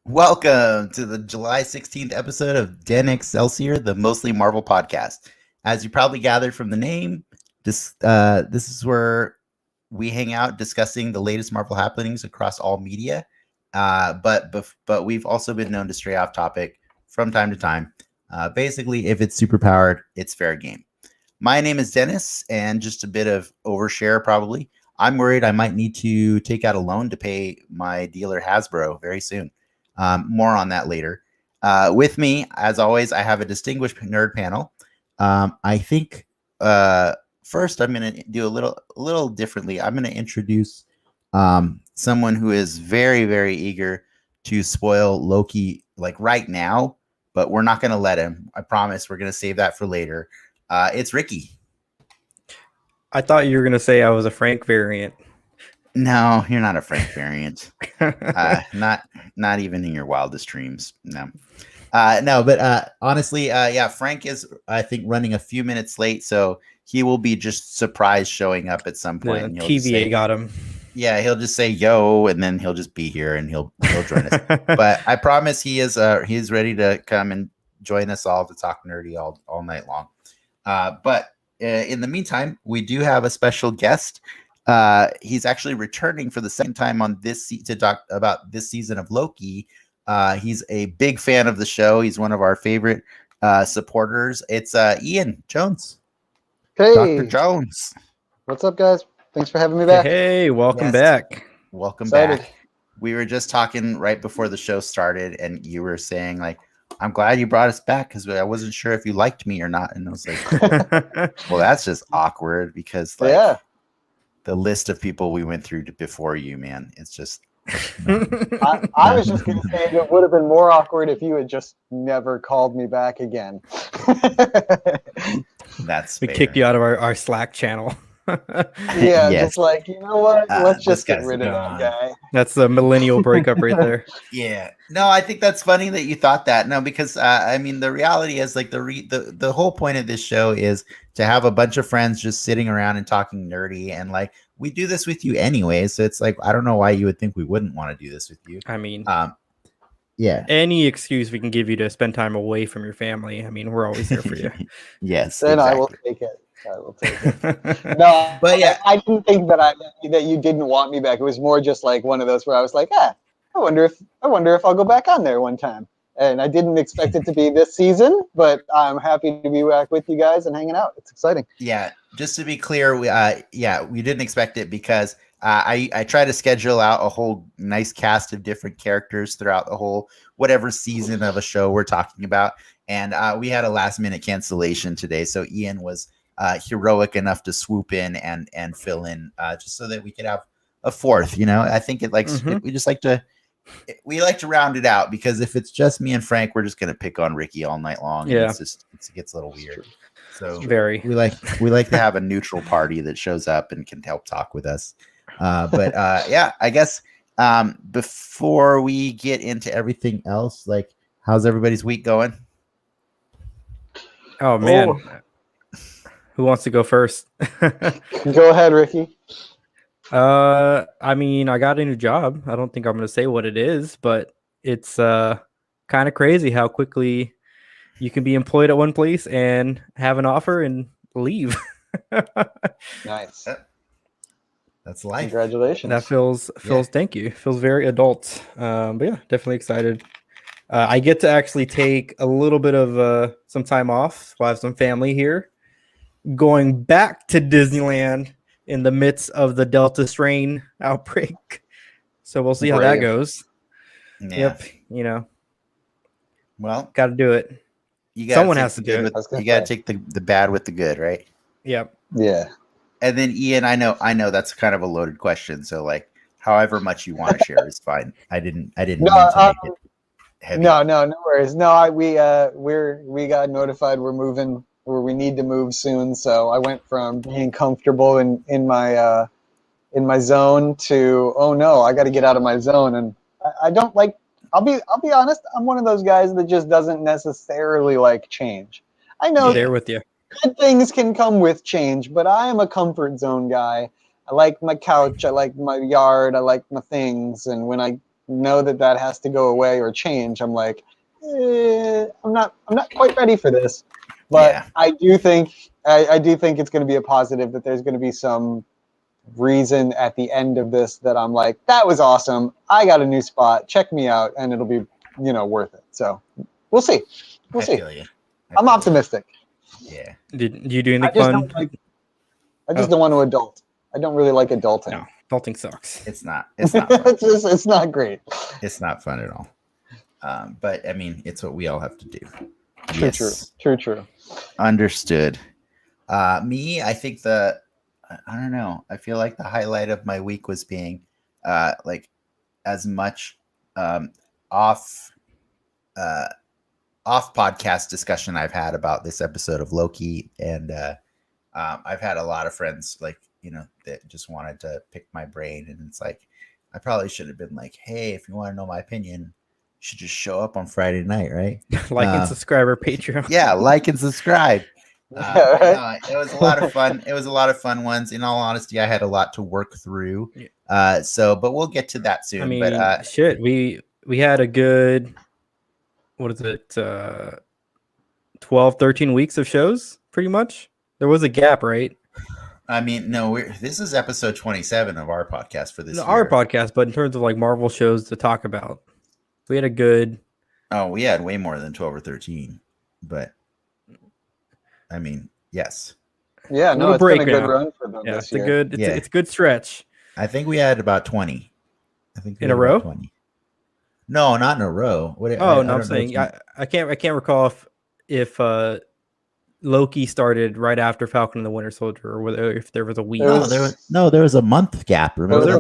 Welcome to the July 16th episode of Den Excelsior, the Mostly Marvel podcast. As you probably gathered from the name, this is where we hang out discussing the latest Marvel happenings across all media. But we've also been known to stray off topic from time to time. Basically, if it's superpowered, it's fair game. My name is Dennis, and just a bit of overshare probably. I'm worried I might need to take out a loan to pay my dealer Hasbro very soon. More on that later. With me, as always, I have a distinguished nerd panel. I think first I'm going to do a little differently. I'm going to introduce someone who is very, very eager to spoil Loki like right now, but we're not going to let him. I promise we're going to save that for later. It's Ricky. I thought you were going to say I was a Frank variant. No, you're not a Frank variant. Not even in your wildest dreams. No. But honestly, Frank is, I think, running a few minutes late, so he will be just surprised showing up at some point. The TVA got him. Yeah, he'll just say yo, and then he'll just be here and he'll join us. But I promise he's ready to come and join us all to talk nerdy all night long. But in the meantime, we do have a special guest. He's actually returning for the second time on this to talk about this season of Loki. He's a big fan of the show. He's one of our favorite supporters. It's Ian Jones. Hey, Dr. Jones. What's up, guys? Thanks for having me back. Hey, welcome back. Welcome Excited. back. We were just talking right before the show started, and you were saying like, I'm glad you brought us back because I wasn't sure if you liked me or not. And I was like, well, that's just awkward because like, the list of people we went through before you, man, it's just. I was just going to say it would have been more awkward if you had just never called me back again. That's we fair. kicked you out of our Slack channel. Yeah, Yes. Just like, you know what? Let's this just get guy's rid of that guy. That's the millennial breakup right there. Yeah. No, I think that's funny that you thought that. No, because I mean, the reality is like the whole point of this show is to have a bunch of friends just sitting around and talking nerdy, and like we do this with you anyway. So it's like I don't know why you would think we wouldn't want to do this with you. I mean, yeah. any excuse we can give you to spend time away from your family. I mean, we're always here for you. Yes. Then exactly. I will take it. I will take it. No, But yeah. I didn't think that you didn't want me back. It was more just like one of those where I was like, I wonder if I'll go back on there one time. And I didn't expect it to be this season, but I'm happy to be back with you guys and hanging out. It's exciting. Yeah, just to be clear, we didn't expect it because I try to schedule out a whole nice cast of different characters throughout the whole whatever season of a show we're talking about, and we had a last minute cancellation today, so Ian was heroic enough to swoop in and fill in just so that we could have a fourth. You know, I think we just like to. We like to round it out because if it's just me and Frank, we're just gonna pick on Ricky all night long. Yeah, it gets a little weird. So we like to have a neutral party that shows up and can help talk with us. I guess before we get into everything else, like how's everybody's week going? Oh man, who wants to go first? Go ahead, Ricky. I mean, I got a new job. I don't think I'm going to say what it is, but it's kind of crazy how quickly you can be employed at one place and have an offer and leave. Nice. That's life. Congratulations. That feels thank you. Feels very adult. But yeah, definitely excited. I get to actually take a little bit of some time off. So I have some family here. Going back to Disneyland in the midst of the Delta strain outbreak. So we'll see how that goes. Yeah. Yep. You know, well, got to do it. Someone has to do it. You got to take the bad with the good, right? Yep. Yeah. And then Ian, I know that's kind of a loaded question. So like, however much you want to share is fine. I didn't mean to make it heavy. No worries. No, we got notified we're moving, or we need to move soon. So I went from being comfortable in my zone to, oh no, I got to get out of my zone. And I don't like. I'll be honest. I'm one of those guys that just doesn't necessarily like change. I know There with you. good things can come with change, but I am a comfort zone guy. I like my couch. I like my yard. I like my things. And when I know that has to go away or change, I'm like, I'm not quite ready for this. But Yeah. I do think it's going to be a positive, that there's going to be some reason at the end of this that I'm like, that was awesome. I got a new spot. Check me out, and it'll be worth it. So we'll see. We'll see. Feel you. I'm optimistic. Yeah. Did you do anything I just fun? don't want to adult. I don't really like adulting. No, adulting sucks. It's not. It's not. Fun. It's not great. It's not fun at all. But I mean, it's what we all have to do. True. Understood. Me, I think I don't know. I feel like the highlight of my week was being like as much off podcast discussion I've had about this episode of Loki, and I've had a lot of friends that just wanted to pick my brain, and it's like I probably should have been like, hey, if you want to know my opinion, you should just show up on Friday night, right? Like and subscribe our Patreon. Yeah, like and subscribe. Right? It was a lot of fun. It was a lot of fun ones. In all honesty, I had a lot to work through. But we'll get to that soon. I mean, but shit, we had a good, what is it, 12, 13 weeks of shows, pretty much. There was a gap, right? I mean, no, this is episode 27 of our podcast for this year. Our podcast, but in terms of like Marvel shows to talk about, we had a good. Oh, we had way more than 12 or 13, but I mean, yes. Yeah, no, it's been a good run for them this year. It's a good stretch. I think we had about 20. I think in a row. 20. No, not in a row. I'm saying I can't recall if Loki started right after Falcon and the Winter Soldier, or whether if there was a week. There was a month gap. Remember,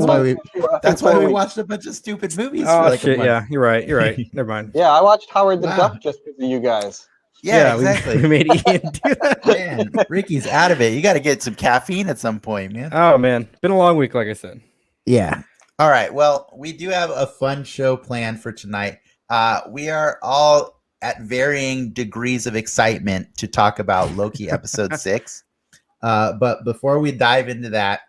that's why we watched a bunch of stupid movies. Oh for like shit! Yeah, you're right. Never mind. Yeah, I watched Howard the Duck just because of you guys. Yeah, exactly. We made Ian do that. Man, Ricky's out of it. You got to get some caffeine at some point, man. Oh man, been a long week, like I said. Yeah. All right. Well, we do have a fun show planned for tonight. We are all at varying degrees of excitement to talk about Loki episode 6. But before we dive into that,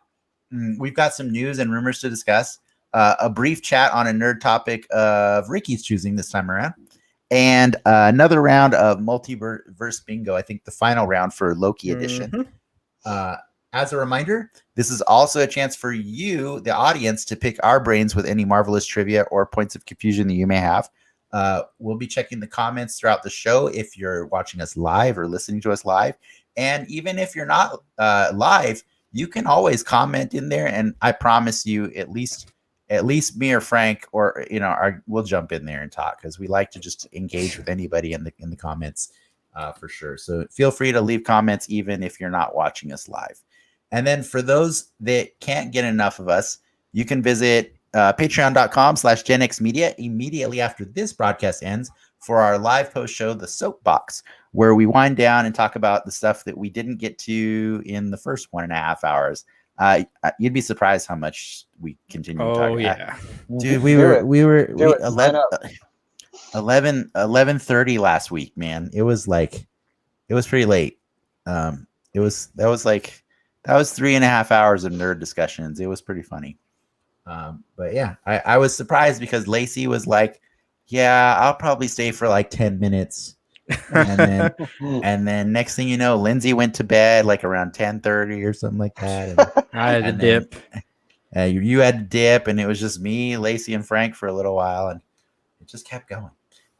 we've got some news and rumors to discuss. A brief chat on a nerd topic of Ricky's choosing this time around. And another round of multiverse bingo. I think the final round for Loki edition. As a reminder, this is also a chance for you, the audience, to pick our brains with any marvelous trivia or points of confusion that you may have. We'll be checking the comments throughout the show if you're watching us live or listening to us live. And even if you're not live, you can always comment in there. And I promise you, at least me or Frank or we'll jump in there and talk, because we like to just engage with anybody in the comments for sure. So feel free to leave comments even if you're not watching us live. And then for those that can't get enough of us, you can visit patreon.com/GenXmedia immediately after this broadcast ends for our live post show, The Soapbox, where we wind down and talk about the stuff that we didn't get to in the first 1.5 hours. You'd be surprised how much we continue to talk. Oh yeah, dude, we were 11:30 last week, man. It was pretty late. That was 3.5 hours of nerd discussions. It was pretty funny. But yeah, I was surprised because Lacey was like, yeah, I'll probably stay for like 10 minutes. And then next thing you know, Lindsay went to bed like around 10:30 or something like that. And, I had to dip. You had to dip, and it was just me, Lacey, and Frank for a little while, and it just kept going.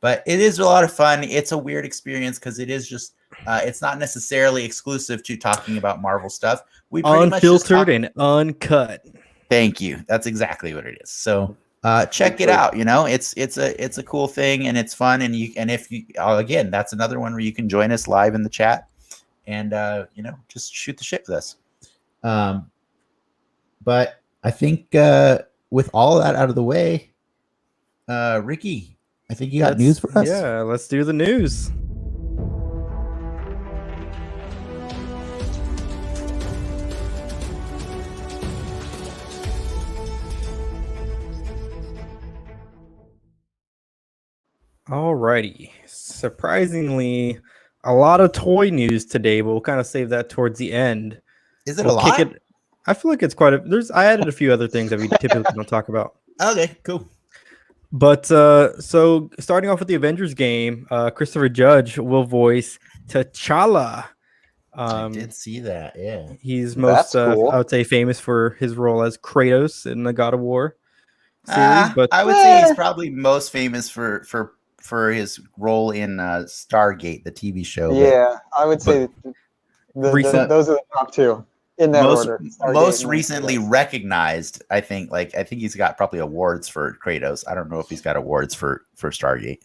But it is a lot of fun. It's a weird experience because it is just it's not necessarily exclusive to talking about Marvel stuff. We pretty unfiltered and uncut. Thank you. That's exactly what it is. So check it out. It's a cool thing, and it's fun. And if you again, that's another one where you can join us live in the chat and just shoot the shit with us. But I think with all that out of the way, Ricky, I think you got news for us. Yeah, let's do the news. Alrighty. Surprisingly, a lot of toy news today, but we'll kind of save that towards the end. Is it We'll a kick lot? it. I feel like it's quite a. I added a few other things that we typically don't talk about. Okay, cool. But so starting off with the Avengers game, Christopher Judge will voice T'Challa. I did see that. Yeah. He's That's most, cool. I would say, famous for his role as Kratos in the God of War series. But I would say he's probably most famous for his role in Stargate, the TV show. Yeah, I would say Recent- those are the top two in that order. Stargate most and recently Kratos. recognized, I think he's got probably awards for Kratos. I don't know if he's got awards for Stargate.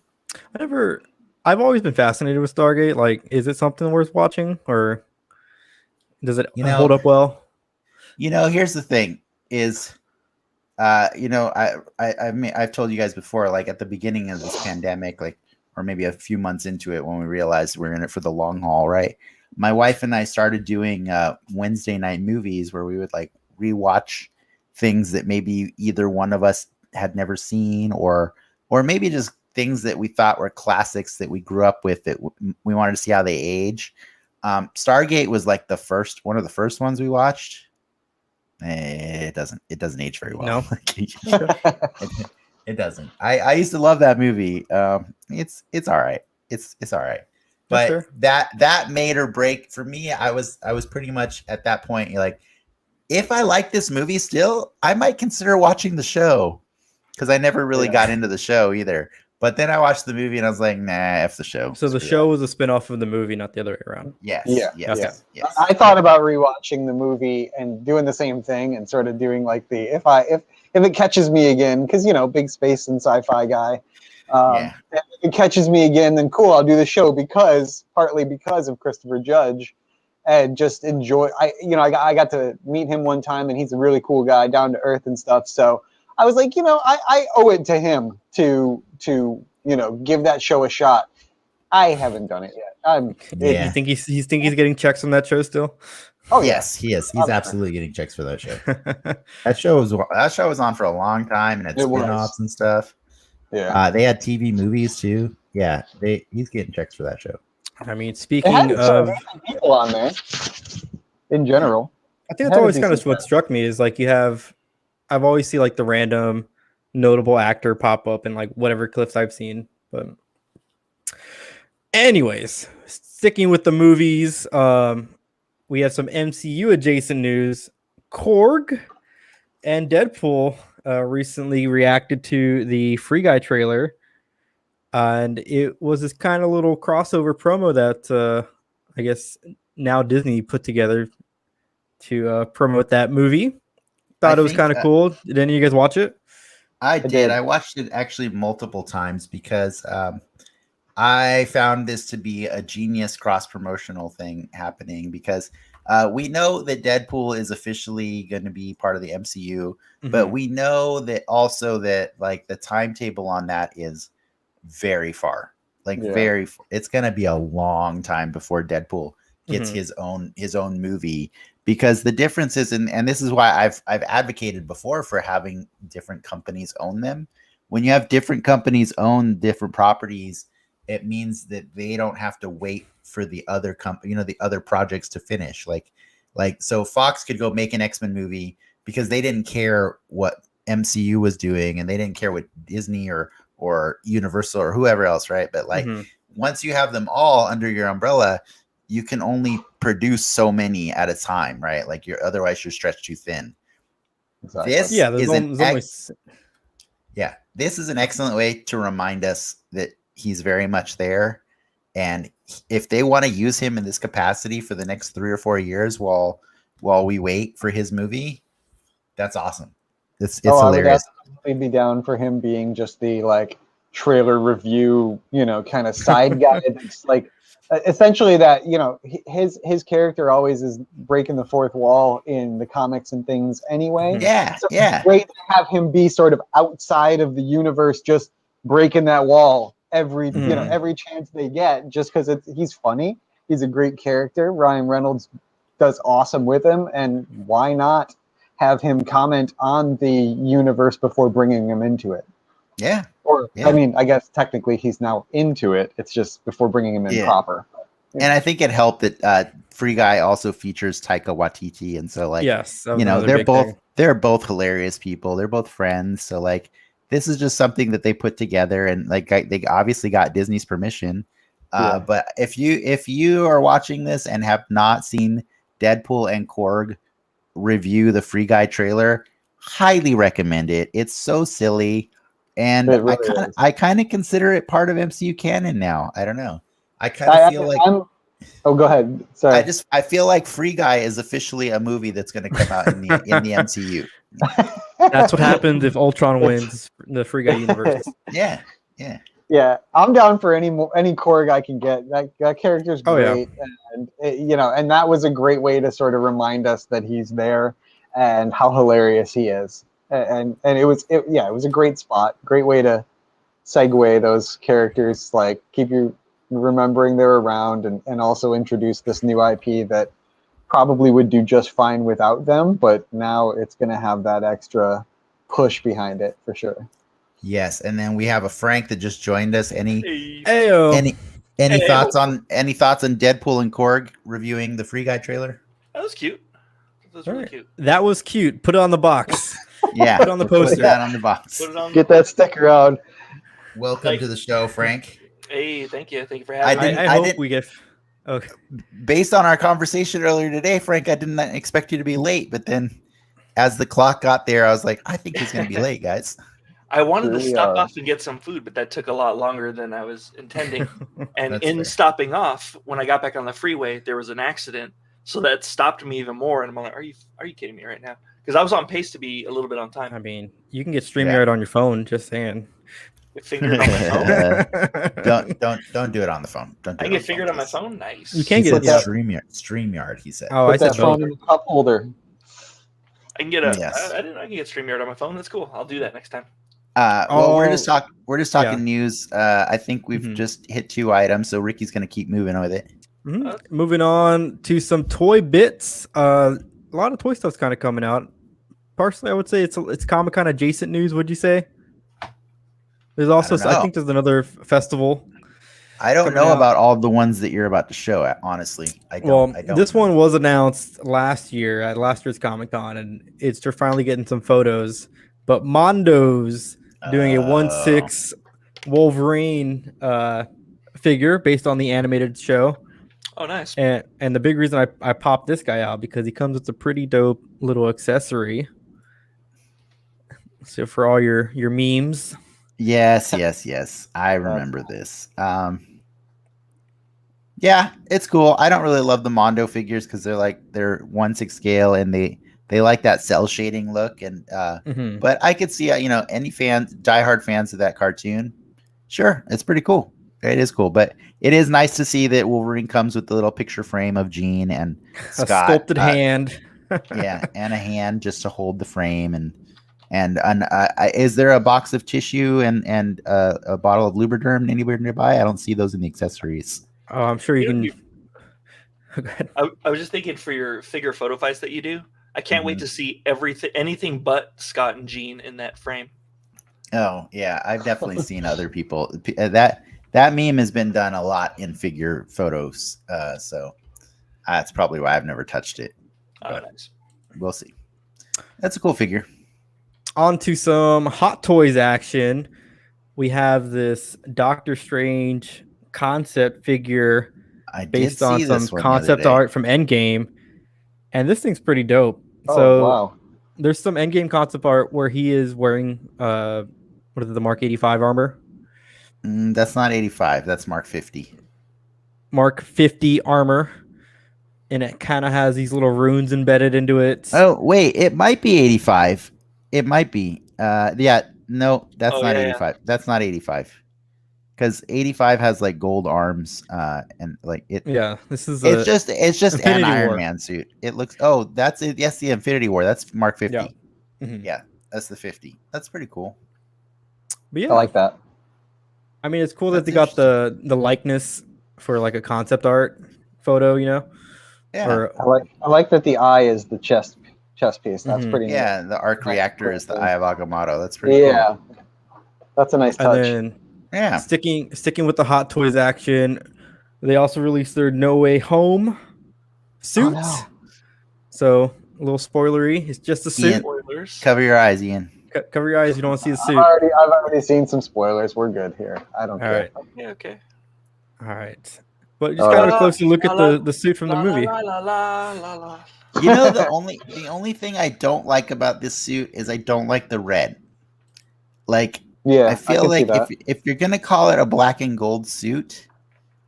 I've always been fascinated with Stargate. Like, is it something worth watching, or does it hold up well? Here's the thing: is I've told you guys before, like at the beginning of this pandemic, like, or maybe a few months into it, when we realized we're in it for the long haul, right? My wife and I started doing Wednesday night movies where we would like rewatch things that maybe either one of us had never seen, or maybe just things that we thought were classics that we grew up with that we wanted to see how they age. Stargate was like one of the first ones we watched. It doesn't age very well. No. It doesn't. I used to love that movie. It's all right. It's all right. But Sure. that made or break for me. I was pretty much at that point. Like, if I like this movie still, I might consider watching the show, because I never really got into the show either. But then I watched the movie and I was like, nah, F the show. So the show was a spin-off of the movie, not the other way around. Yes. Yeah. Yes. I thought about rewatching the movie and doing the same thing and sort of doing like the if it catches me again, because big space and sci-fi guy. If it catches me again, then cool, I'll do the show partly because of Christopher Judge, and just enjoy. I got to meet him one time, and he's a really cool guy, down to earth and stuff. So I was like, I owe it to him to give that show a shot. I haven't done it yet. You think he's getting checks on that show still? Oh yes, he is. He's absolutely getting checks for that show. that show was on for a long time, and it's spin-offs and stuff. Yeah. They had TV movies too. Yeah, he's getting checks for that show. I mean, speaking of people on there, in general, I think that's always kind of what struck me is like I've always seen like the random notable actor pop up in like whatever clips I've seen. But anyways, sticking with the movies, we have some MCU adjacent news. Korg and Deadpool recently reacted to the Free Guy trailer, and it was this kind of little crossover promo that I guess now Disney put together to promote that movie. Thought it was kind of cool. Did any of you guys watch it? I did. I watched it actually multiple times because I found this to be a genius cross-promotional thing happening, because we know that Deadpool is officially going to be part of the MCU, but we know that also that like the timetable on that is very far. It's going to be a long time before Deadpool gets his own movie, because the difference is, and this is why I've advocated before for having different companies own them. When you have different companies own different properties, it means that they don't have to wait for the other the other projects to finish. So Fox could go make an X-Men movie because they didn't care what MCU was doing, and they didn't care what Disney or Universal or whoever else, right? But once you have them all under your umbrella, you can only produce so many at a time, right? Like otherwise you're stretched too thin. Exactly. This is an excellent way to remind us that he's very much there. And if they want to use him in this capacity for the next 3 or 4 years while we wait for his movie, that's awesome. It's hilarious. I'd be down for him being just the like trailer review, kind of side guy that's like essentially that, his character always is breaking the fourth wall in the comics and things anyway. Yeah. So it's great to have him be sort of outside of the universe, just breaking that wall every Mhm. every chance they get, just because he's funny. He's a great character. Ryan Reynolds does awesome with him, and why not have him comment on the universe before bringing him into it? Yeah. Or Yeah. I mean, I guess technically he's now into it. It's just before bringing him in Yeah. proper. And I think it helped that Free Guy also features Taika Waititi, and so like Yes, that was another they're big both thing. they're both hilarious people. They're both friends, so like this is just something that they put together, and like they obviously got Disney's permission. Yeah. But if you are watching this and have not seen Deadpool and Korg review the Free Guy trailer, highly recommend it. It's so silly, and It really is. I kind of consider it part of MCU canon now. I don't know. I kind of feel like Oh, go ahead. Sorry. I feel like Free Guy is officially a movie that's going to come out in the MCU. That's what happens if Ultron wins the Free Guy universe. Yeah, yeah. Yeah, I'm down for any Korg I can get. That character's Oh, yeah. great, and and that was a great way to sort of remind us that he's there and how hilarious he is. And it was a great spot, great way to segue those characters, like keep you remembering they're around, and also introduce this new IP that probably would do just fine without them, but now it's going to have that extra push behind it for sure. Yes, and then we have a Frank that just joined us. Any Ayo. thoughts on Deadpool and Korg reviewing the Free Guy trailer? That was cute. That was really cute. That was cute. Put it on the box. Yeah, Put it on the poster. Put that on the box. Put it on. Get that sticker out. Welcome to the show, Frank. Hey, thank you for having me. I hope we get. Okay. Based on our conversation earlier today, Frank, I didn't expect you to be late, but then as the clock got there, I was like, I think he's going to be late, guys. I wanted to stop off and get some food, but that took a lot longer than I was intending. And That's in fair. stopping off, when I got back on the freeway, there was an accident, so that stopped me even more. And I'm like, are you kidding me right now? Because I was on pace to be a little bit on time. I mean, you can get StreamYard on your phone. Just saying. Get fingered on my phone. Don't do it on the phone. Don't do I it get on fingered the on my phone. Nice. You can He get said it. StreamYard. He said. Oh, Put I said that phone both. in the cup holder. I can get Yes. I didn't know I can get StreamYard on my phone. That's cool. I'll do that next time. Well, we're just talking Yeah. news. I think we've just hit 2 items, so Ricky's going to keep moving with it. Moving on to some toy bits. A lot of toy stuff's kind of coming out. Partially, I would say it's Comic-Con adjacent news. Would you say? There's also, I think there's another festival. I don't know about all the ones that you're about to show. Honestly, I don't. This one was announced last year at last year's Comic-Con, and they're finally getting some photos. But Mondo's doing a 1/6 Wolverine figure based on the animated show. Oh, nice. And the big reason I popped this guy out because he comes with a pretty dope little accessory. So for all your memes. Yes. I remember this. Yeah, it's cool. I don't really love the Mondo figures because they're 1/6 scale and they like that cell shading look. And but I could see any diehard fans of that cartoon. Sure, it's pretty cool. It is cool, but it is nice to see that Wolverine comes with the little picture frame of Jean and Scott, a sculpted hand. Yeah, and a hand just to hold the frame. And is there a box of tissue and a bottle of Lubriderm anywhere nearby? I don't see those in the accessories. Oh, I'm sure you can. I was just thinking for your figure photo fights that you do. I can't wait to see anything but Scott and Jean in that frame. Oh yeah, I've definitely seen other people. That meme has been done a lot in figure photos, so that's probably why I've never touched it. Oh, nice. We'll see. That's a cool figure. On to some Hot Toys action. We have this Doctor Strange concept figure based on some concept art from Endgame, and this thing's pretty dope. Wow. There's some Endgame concept art where he is wearing the Mark 85 armor. That's not 85. That's Mark 50. Mark 50 armor, and it kind of has these little runes embedded into it. Oh wait, it might be 85. It might be. Yeah. No, that's not 85. Yeah. That's not 85. Because 85 has gold arms and it. Yeah, this is. It's just an Iron War. Man suit. It looks. Oh, that's it. Yes, the Infinity War. That's Mark 50. Yeah. Yeah, that's the 50. That's pretty cool. But yeah, I like that. I mean, it's cool that That's they got the likeness for like a concept art photo, you know. Yeah. Or I like that the eye is the chest piece. That's Mhm. pretty neat. Yeah, the arc Nice reactor is the cool Eye of Agamotto. That's pretty Yeah, that's a nice and touch. then cool. Yeah. sticking with the Hot Toys action, they also released their No Way Home suit. no. So a little spoilery. It's just a suit. Ian, Spoilers. cover your eyes, Ian. Cover your eyes. You don't want to see the suit. I've already seen some spoilers. We're good here. I don't All care. right. Yeah, okay. All right. But just kind of a closer look at the suit from the movie. La, la, la, la, la. You know, the only thing I don't like about this suit is I don't like the red. Like, Yeah, I feel can like see that. if you're gonna call it a black and gold suit,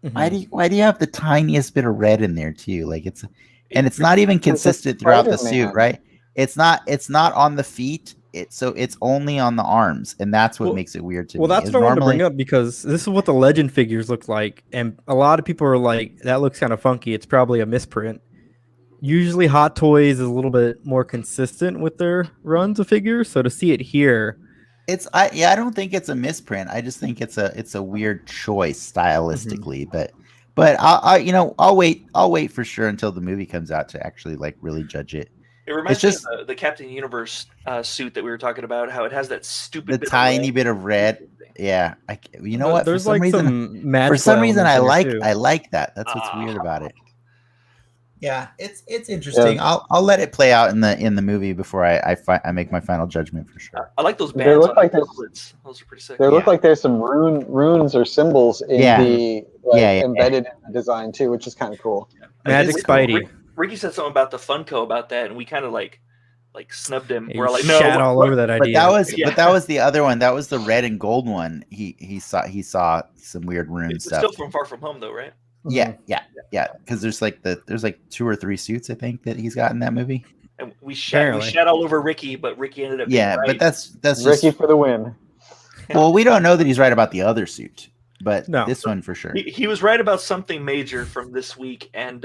Mhm. why do you have the tiniest bit of red in there too? Like it's not even consistent throughout the suit, Spider-Man. right? It's not on the feet. It's only on the arms, and that's what Well- makes it weird to Well, me. that's is what I wanted to normally- bring up because this is what the Legend figures look like, and a lot of people are like, "That looks kind of funky. It's probably a misprint." Usually, Hot Toys is a little bit more consistent with their runs of figures, so to see it here, I don't think it's a misprint. I just think it's a weird choice stylistically, but I'll wait for sure until the movie comes out to actually like really judge it. It reminds just- me of the Captain Universe suit that we were talking about, how it has that stupid The tiny bit of red. Yeah, you know what? There's For some like reason, some magical for some reason I elements in there, too. like that. That's what's weird about it. Yeah, it's interesting. I'll let it play out in the movie before I make my final judgment for sure. I like those They bands look on like the there's- bracelets. Those are pretty sick. There look Yeah. like there's some runes or symbols in Yeah. the embedded in the design too, which is kind of cool. Magic Ricky- Spidey. Ricky said something about the Funko about that, and we kind of like snubbed him. He We're like, no, shat all over that But idea. that was the other one. That was the red and gold one. He saw some weird rune It's stuff. still from Far From Home, though, right? Yeah. Because there's like 2 or 3 suits I think that he's got in that movie. And we shat Apparently. all over Ricky, but Ricky ended up being Yeah, right. but that's Ricky just for the win. well, we don't know that he's right about the other suit, but No. this one for sure. He was right about something major from this week, and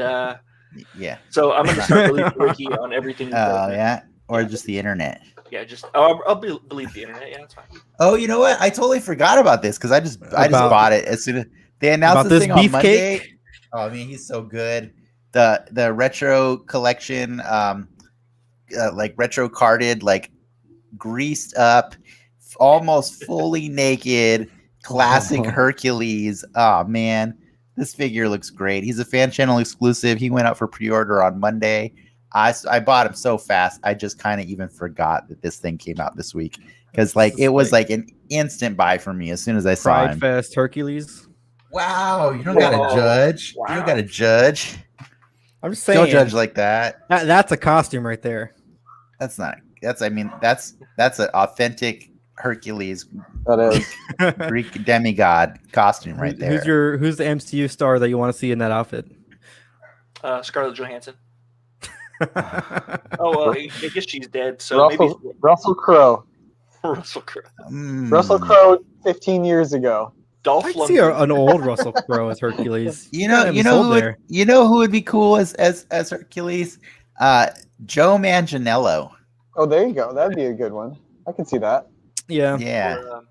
Yeah. so I'm gonna start believing Ricky on everything. he Oh says. yeah, or just the internet. Yeah, just believe the internet. Yeah, that's fine. Oh, you know what? I totally forgot about this because I just About- bought it as soon as they announced About this this thing on beefcake? Monday. Oh, I mean, he's so good. The retro collection, like retro carded, like greased up, almost fully naked, classic Hercules. Oh man, this figure looks great. He's a fan channel exclusive. He went out for pre-order on Monday. I bought him so fast. I just kind of even forgot that this thing came out this week because like it was like an instant buy for me as soon as I saw Pride him. Fest Hercules. Wow, you don't gotta Whoa. judge. Wow. You don't gotta judge. I'm just saying. Don't judge like that. That's a costume right there. That's not. That's an authentic Hercules That is. Greek demigod costume right there. Who's the MCU star that you want to see in that outfit? Scarlett Johansson. Oh well, I guess she's dead. So Russell Crowe. Russell Crowe. Russell Crowe 15 years ago. Dolph I see Lundgren. an old Russell Crowe as Hercules. You know who would be cool as Hercules? Joe Manganiello. Oh, there you go. That'd be a good one. I can see that. Yeah. Yeah. Or,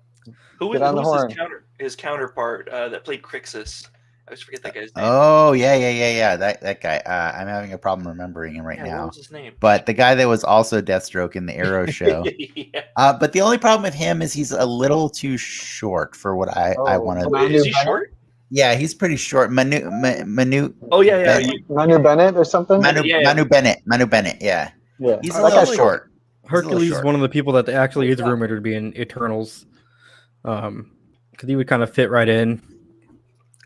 who Get on the was horn. his counterpart that played Crixus? I always forget that guy's name. Oh yeah. That guy. I'm having a problem remembering him right What now. was his name? But the guy that was also Deathstroke in the Arrow show. Yeah. But the only problem with him is he's a little too short for what I Oh, want so to. Wait, is he short? Yeah, he's pretty short. Manu Oh yeah. Bennett. Manu Bennett or something? Yeah. Manu Bennett. Yeah, Yeah. he's Oh, a that little guy's short. Hercules is short. one of the people that actually is rumored to be in Eternals. Because he would kind of fit right in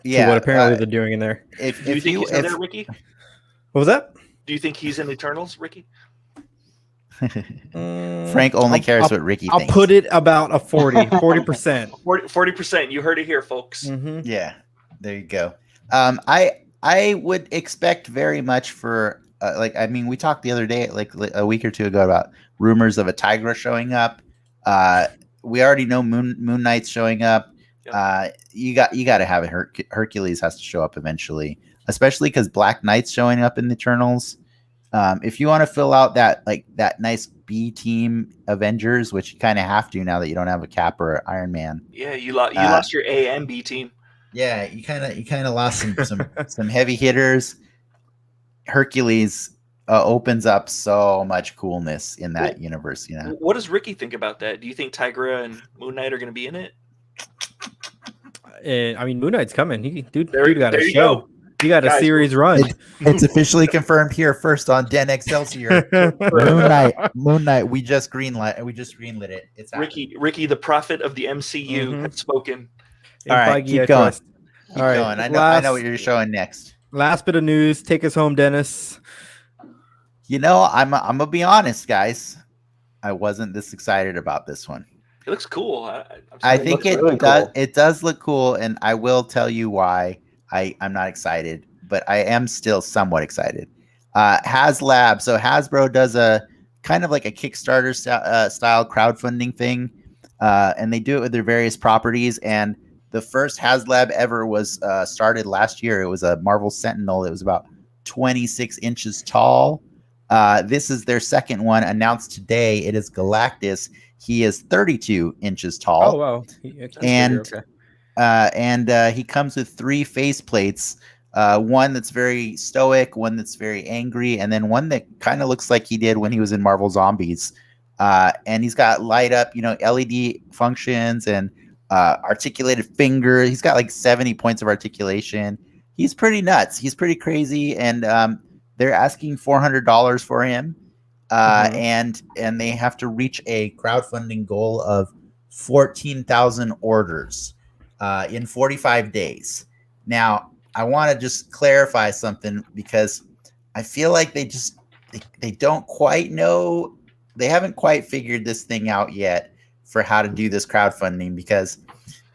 to what apparently they're doing in there. If Do you think he's in if there, Ricky? What was that? Do you think he's in Eternals, Ricky? Frank only cares what Ricky I'll thinks. put it about a 40%. 40%. You heard it here, folks. Mm-hmm. Yeah, there you go. I would expect very much for we talked the other day, like a week or two ago, about rumors of a Tigra showing up. We already know Moon Knight's showing up. You got to have it. Hercules has to show up eventually, especially because Black Knight's showing up in the Eternals. If you want to fill out that nice B team Avengers, which you kind of have to now that you don't have a Cap or Iron Man. Yeah, you lost your A and B team. Yeah, you kind of lost some heavy hitters. Hercules opens up so much coolness in that universe. You know, what does Ricky think about that? Do you think Tigra and Moon Knight are going to be in it? I mean, Moon Knight's coming. Dude got a you show. go. He got a series run. It's officially confirmed here first on Den Excelsior. Moon Knight. We just greenlit it. It's Ricky, the prophet of the MCU, has spoken. All right, keep going. Keep going. I know what you're showing next. Last bit of news. Take us home, Dennis. You know, I'm gonna be honest, guys. I wasn't this excited about this one. It looks cool. I think it really does. Cool. It does look cool, and I will tell you why I'm not excited, but I am still somewhat excited. HasLab. So Hasbro does a kind of like a Kickstarter style crowdfunding thing, and they do it with their various properties. And the first HasLab ever was started last year. It was a Marvel Sentinel. It was about 26 inches tall. This is their second one announced today. It is Galactus. He is 32 inches tall. Oh, wow. And he comes with 3 faceplates. One that's very stoic, one that's very angry, and then one that kind of looks like he did when he was in Marvel Zombies. And he's got light up, LED functions and articulated finger. He's got like 70 points of articulation. He's pretty nuts. He's pretty crazy. And they're asking $400 for him. And they have to reach a crowdfunding goal of 14,000 orders in 45 days. Now, I want to just clarify something because I feel like they don't quite know. They haven't quite figured this thing out yet for how to do this crowdfunding, because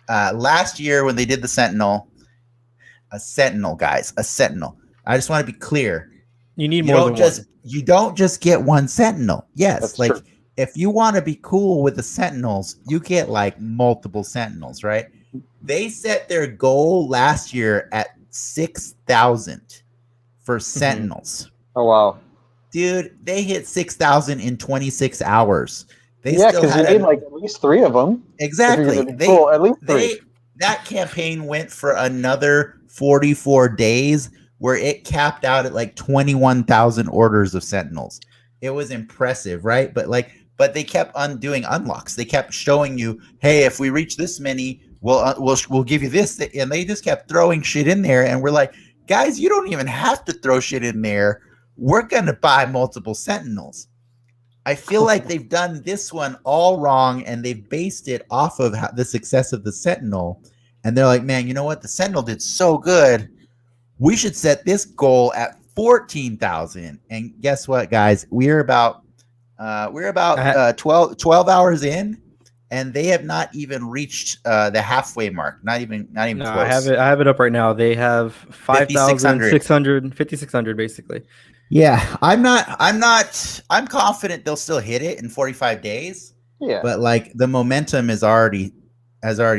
last year when they did the Sentinel, a Sentinel. I just want to be clear. You need more than one. You don't just get one Sentinel. Yes, that's like true. If you want to be cool with the Sentinels, you get like multiple Sentinels, right? They set their goal last year at 6,000 for Sentinels. Oh wow, dude! They hit 6,000 in 26 hours. Because they made like at least 3 of them. Exactly. At least 3. That campaign went for another 44 days, where it capped out at like 21,000 orders of Sentinels. It was impressive, right? But they kept doing unlocks. They kept showing you, hey, if we reach this many, we'll give you this, and they just kept throwing shit in there. And we're like, guys, you don't even have to throw shit in there. We're gonna buy multiple Sentinels. I feel like they've done this one all wrong, and they've based it off of the success of the Sentinel. And they're like, man, you know what? The Sentinel did so good. We should set this goal at 14,000. And guess what, guys? We're about 12 hours in, and they have not even reached the halfway mark. Not even close. I have it up right now. They have 5,600 basically. Yeah, I'm confident they'll still hit it in 45 days. Yeah. But like the momentum has already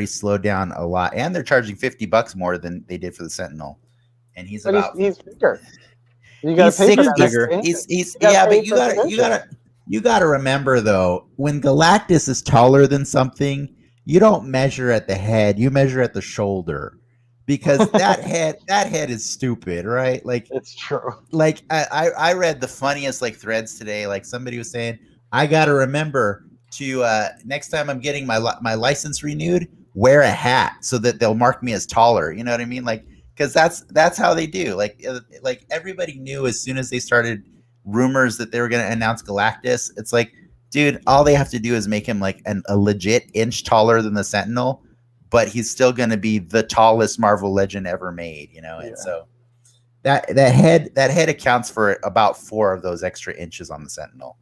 slowed down a lot, and they're charging $50 more than they did for the Sentinel. And he's bigger. You got to pay for that. But you got to remember though, when Galactus is taller than something, you don't measure at the head, you measure at the shoulder. Because that head is stupid, right? Like, it's true. Like I read the funniest like threads today. Like somebody was saying, I gotta remember to next time I'm getting my license renewed, wear a hat so that they'll mark me as taller. You know what I mean? Like, because that's how they do. Like everybody knew as soon as they started rumors that they were gonna announce Galactus. It's like, dude, all they have to do is make him like a legit inch taller than the Sentinel. But he's still going to be the tallest Marvel legend ever made, And so that head accounts for about 4 of those extra inches on the Sentinel.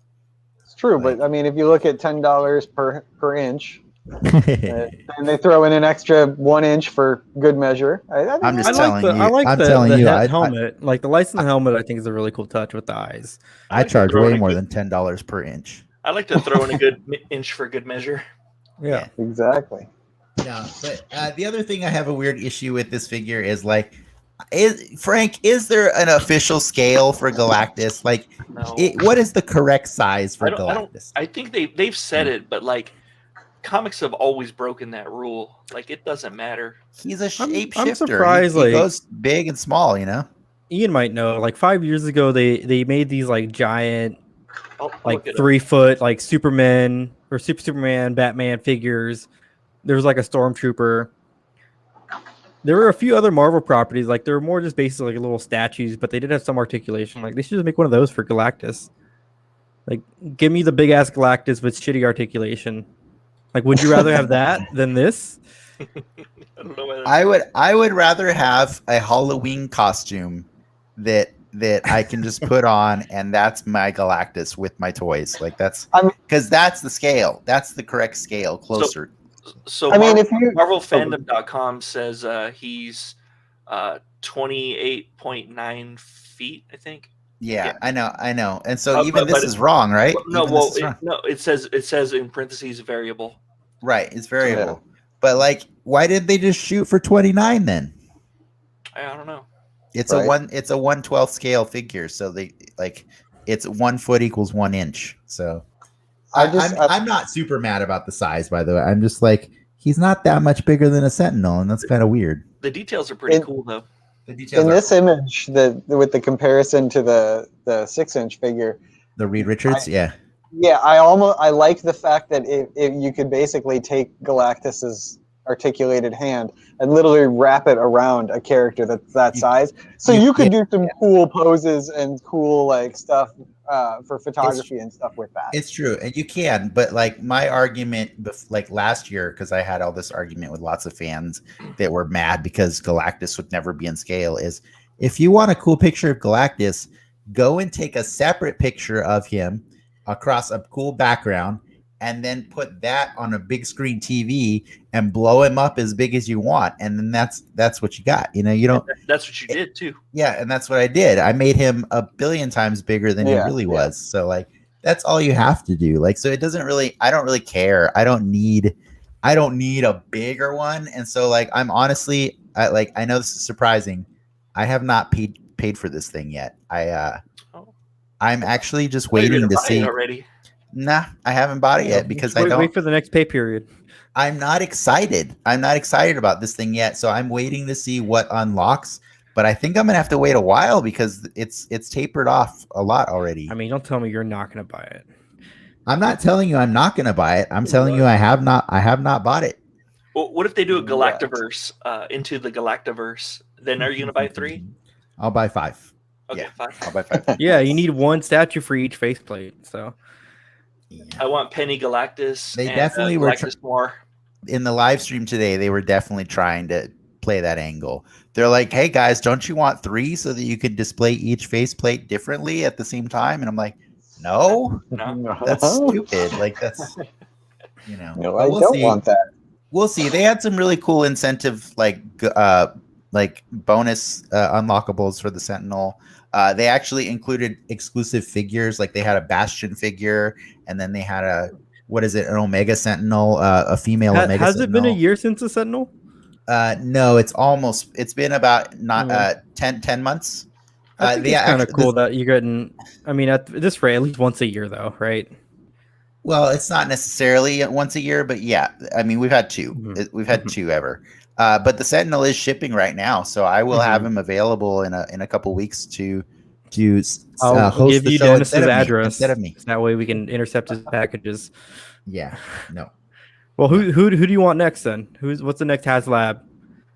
It's true, but I mean, if you look at $10 per inch, and they throw in an extra 1 inch for good measure. I'm telling you, helmet. Like the lights in the helmet, I think is a really cool touch with the eyes. I charge way more than $10 per inch. I like to throw in a good inch for good measure. Yeah, exactly. No, but the other thing I have a weird issue with this figure is like Frank, is there an official scale for Galactus? Like, No. what is the correct size for I don't. Galactus? I think they've said it, but like, comics have always broken that rule. Like, it doesn't matter. He's a shape I'm shifter. surprised, He like- goes big and small. You know. Ian might know. Like 5 years ago, they made these like giant, I'll like look it up. 3 foot, like Superman or Superman, Batman figures. There was like a Stormtrooper. There were a few other Marvel properties. Like they were more just basically like little statues, but they did have some articulation. Like they should just make one of those for Galactus. Like, give me the big ass Galactus with shitty articulation. Like, would you rather have that than this? I don't know whether I would rather have a Halloween costume that I can just put on, and that's my Galactus with my toys. Like that's because that's the scale. That's the correct scale. Closer. So I mean, if you MarvelFandom.com says he's 28.9 feet, I think. Yeah, Yeah. I know. And so But- even but this is wrong, right? No, Even well, this is wrong. it says in parentheses variable. Right, it's variable. But like, why did they just shoot for 29 then? I don't know. It's Right. it's a 1/12 scale figure, so they like it's 1 foot equals 1 inch. So I'm not super mad about the size, by the way. I'm just like, he's not that much bigger than a Sentinel, and that's kind of weird. The details are pretty cool though. The details in are this image, with the comparison to the 6-inch figure, the Reed Richards, yeah. yeah, I like the fact that if you could basically take Galactus's articulated hand and literally wrap it around a character that's that size, so you could do some cool poses and cool like stuff for photography and stuff with that. It's true, and you can, but like my argument, like last year, because I had all this argument with lots of fans that were mad because Galactus would never be in scale, is if you want a cool picture of Galactus, go and take a separate picture of him across a cool background, and then put that on a big screen TV and blow him up as big as you want, and then that's what you got. You know, you don't. That's what you did too. Yeah, and that's what I did. I made him a billion times bigger than he really was. So like that's all you have to do. Like so it doesn't really I don't really care. I don't need a bigger one. And so like I'm honestly I know this is surprising. I have not paid for this thing yet. I'm actually just waiting to see already. Nah, I haven't bought it yet because wait for the next pay period. I'm not excited. I'm not excited about this thing yet. So I'm waiting to see what unlocks. But I think I'm gonna have to wait a while because it's tapered off a lot already. I mean, don't tell me you're not gonna buy it. I'm not telling you I'm not gonna buy it. I'm telling you I have not bought it. Well, what if they do a Galactiverse into the Galactiverse? Then are you gonna buy 3? I'll buy 5. Okay, Yeah. 5. I'll buy 5. Yeah, you need one statue for each faceplate. So I want Penny Galactus. They and, definitely were Galactus more. In the live stream today, they were definitely trying to play that angle. They're like, "Hey guys, don't you want 3 so that you could display each faceplate differently at the same time?" And I'm like, "No, No. that's stupid. Like that's No, but I don't want that. We'll see. They had some really cool incentive like bonus unlockables for the Sentinel. They actually included exclusive figures. Like they had a Bastion figure, and then they had an Omega Sentinel, a female Omega has Sentinel. it been a year since the Sentinel? No, it's been about 10 months. I think it's kind of cool that you're getting. I mean, at this rate, at least once a year, though, right? Well, it's not necessarily once a year, but yeah, I mean, we've had 2. Mhm. We've had 2 ever. But the Sentinel is shipping right now, so I will have him available in a couple weeks to I'll host give the you show Dennis's instead address instead of me. That way we can intercept his packages. Yeah, no. Well, who do you want next then? What's the next HasLab?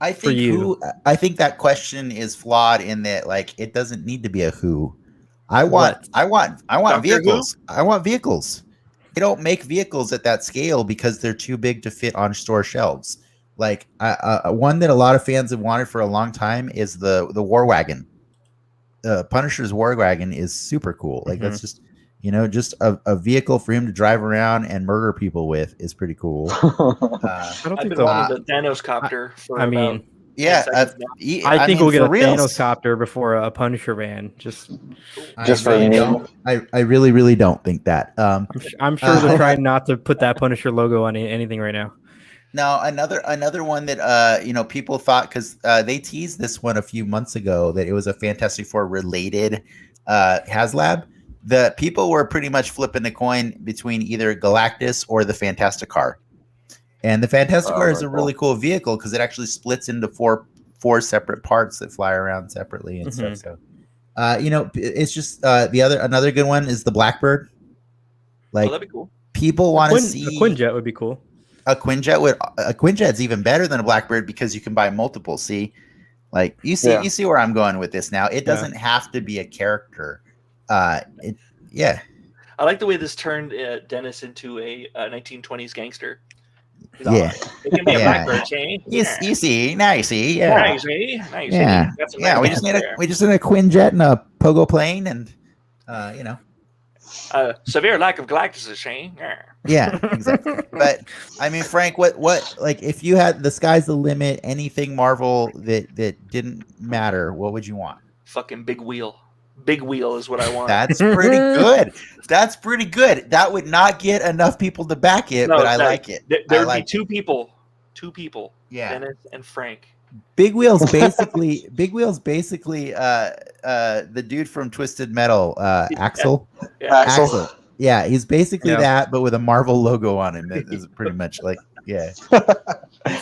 I think that question is flawed in that like it doesn't need to be a who. I want Dr. vehicles. I want vehicles. They don't make vehicles at that scale because they're too big to fit on store shelves. Like one that a lot of fans have wanted for a long time is the War Wagon. Punisher's War Wagon is super cool. Like that's just just a vehicle for him to drive around and murder people with is pretty cool. I don't I've think been wanting the Thanos copter for I mean, yeah, I think we'll get a reals. Thanos copter before a Punisher van. Just for me. I really don't think that. I'm sure they're trying not to put that Punisher logo on anything right now. Now another one that people thought, because they teased this one a few months ago that it was a Fantastic Four related HasLab. The people were pretty much flipping the coin between either Galactus or the Fantastic Car. And the Fantastic Car is a really cool vehicle because it actually splits into four separate parts that fly around separately and stuff. So it's just another good one is the Blackbird. Like, that'd be cool. People want to see a Quinjet would be cool. A Quinjet's even better than a Blackbird because you can buy multiple. See, like you see where I'm going with this now. It doesn't have to be a character. I like the way this turned Dennis into a 1920s gangster. Yeah, it can be a Blackbird chain. You see, now you see. Yeah, now you see. Yeah. We just need a Quinjet and a pogo plane, and severe lack of Galactus, Shane. Yeah, exactly. But I mean, Frank, what like if you had the sky's the limit, anything Marvel that didn't matter, what would you want? Fucking big wheel. Big wheel is what I want. That's pretty good. That's pretty good. That would not get enough people to back it, but I like it. There would be two people. Yeah, Dennis and Frank. Big Wheel's basically the dude from Twisted Metal, Axel. Yeah. Axel. Yeah, he's basically that, but with a Marvel logo on him. That is pretty much like,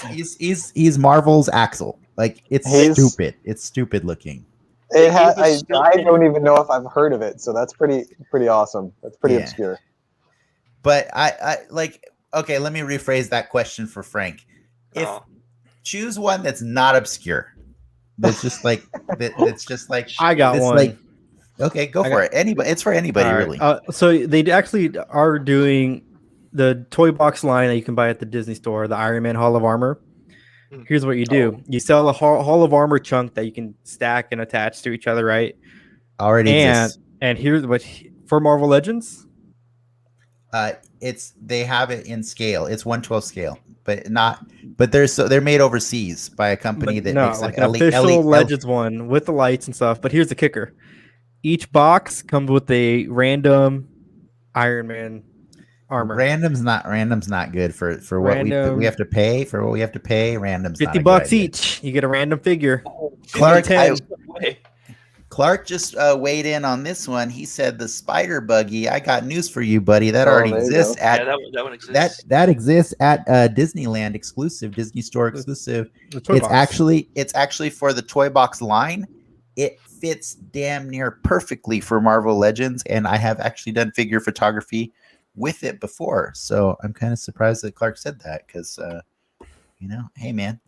he's Marvel's Axel. Like it's stupid. It's stupid looking. I don't even know if I've heard of it, so that's pretty awesome. That's pretty obscure. But I like. Okay, let me rephrase that question for Frank. Choose one that's not obscure. That's just like that's just like I got one. Like, okay, go for it. Anybody, it's for anybody, really. So they actually are doing the toy box line that you can buy at the Disney store, the Iron Man Hall of Armor. Here's what you do: you sell a Hall of Armor chunk that you can stack and attach to each other, right? Already exists. And here's what for Marvel Legends. They have it in scale. It's 1/12 scale, but they're made overseas by a company that makes like an official Legends one with the lights and stuff. But here's the kicker: each box comes with a random Iron Man armor. Random's not good for what we have to pay for what we have to pay. Random's $50 each. You get a random figure. Clark just weighed in on this one. He said the spider buggy. I got news for you, buddy. That already exists at that one exists. That exists at Disneyland exclusive, Disney Store exclusive. It's actually for the toy box line. It fits damn near perfectly for Marvel Legends, and I have actually done figure photography with it before. So I'm kind of surprised that Clark said that because hey man.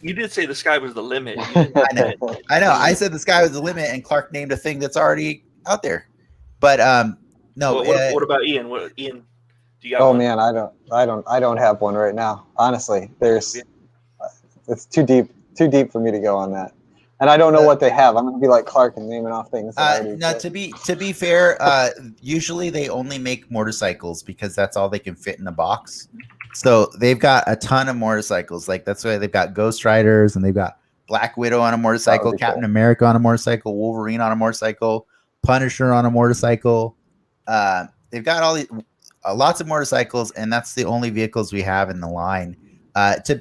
You did say the sky was the limit. I know. I said the sky was the limit, and Clark named a thing that's already out there. But no. What about Ian? Ian, do you got one? Man, I don't have one right now. Honestly, it's too deep for me to go on that, and I don't know what they have. I'm gonna be like Clark and naming off things. To be fair, usually they only make motorcycles because that's all they can fit in the box. So they've got a ton of motorcycles. Like that's why they've got Ghost Riders and they've got Black Widow on a motorcycle, Captain America on a motorcycle, Wolverine on a motorcycle, Punisher on a motorcycle. They've got all these lots of motorcycles, and that's the only vehicles we have in the line. To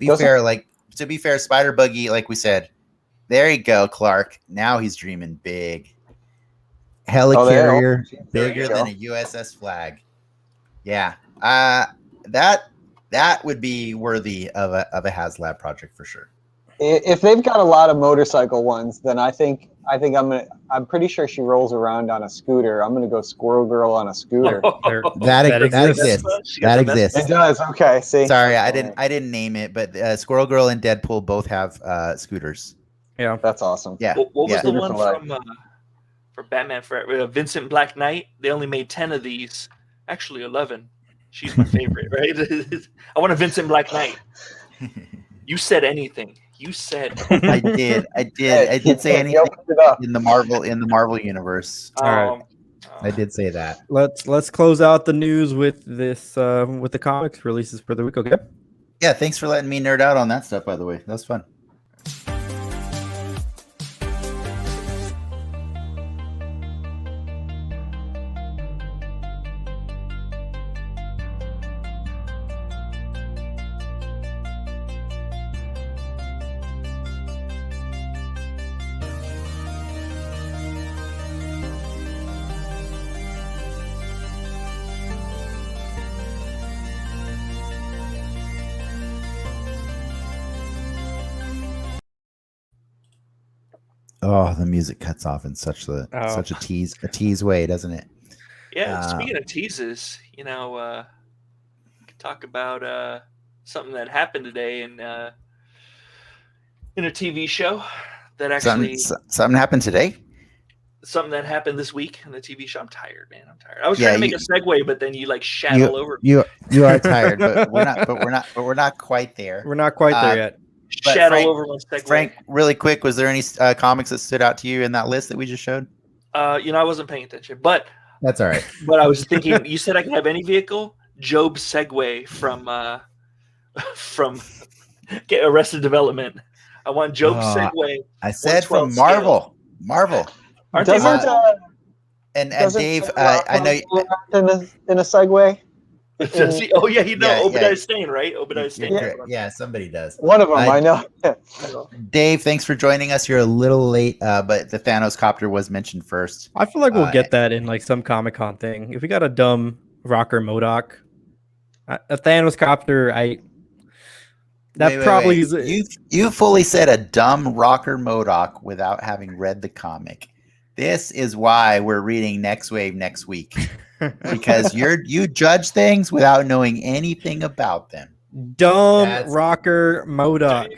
be fair, Spider Buggy, like we said, there you go, Clark. Now he's dreaming big. Helicarrier, bigger than a USS Flag. Yeah. That would be worthy of a HasLab project for sure. If they've got a lot of motorcycle ones, then I think I'm pretty sure she rolls around on a scooter. I'm gonna go Squirrel Girl on a scooter. That exists. That exists. It does. Okay. See. Sorry, I didn't name it, but Squirrel Girl and Deadpool both have scooters. Yeah, that's awesome. Yeah. What was the one from Batman for Vincent Black Knight? They only made 10 of these. Actually, 11. She's my favorite, right? I want a Vincent Black Knight. You said anything. You said. I did say anything in the Marvel universe. All right. I did say that. Let's close out the news with this with the comics releases for the week. Okay. Yeah. Thanks for letting me nerd out on that stuff. By the way, that was fun. Oh, the music cuts off in such Oh. a tease way, doesn't it? Yeah, speaking of teases, could talk about something that happened today in a TV show that actually Something happened today. something that happened this week in the TV show. I'm tired, man. I'm tired. I was Yeah, trying to make a segue, but then you like shat you all over. you are tired, but we're not quite there. We're not quite there yet. But Shat Frank- all over my segue. Frank, really quick, was there any comics that stood out to you in that list that we just showed? I wasn't paying attention, but That's all right. but I was thinking. You said I could have any vehicle. Job's Segway from Get Arrested Development. I want Job's Segway. I said from 1/12 Marvel. Marvel. Aren't they Doesn't Marvel? And doesn't Dave, Rock I know in a segue. Does he? Oh yeah, Yeah, Obadiah yeah. Stane, right? Obadiah Stane. you're correct. Yeah, somebody does. One of them, I know. Dave, thanks for joining us. You're a little late, but the Thanos copter was mentioned first. I feel like we'll get that in like some Comic-Con thing. If we got a dumb rocker MODOK, a Thanos copter, Wait. is You fully said a dumb rocker MODOK without having read the comic. This is why we're reading Next Wave next week. Because you judge things without knowing anything about them. dumb rocker MODOK.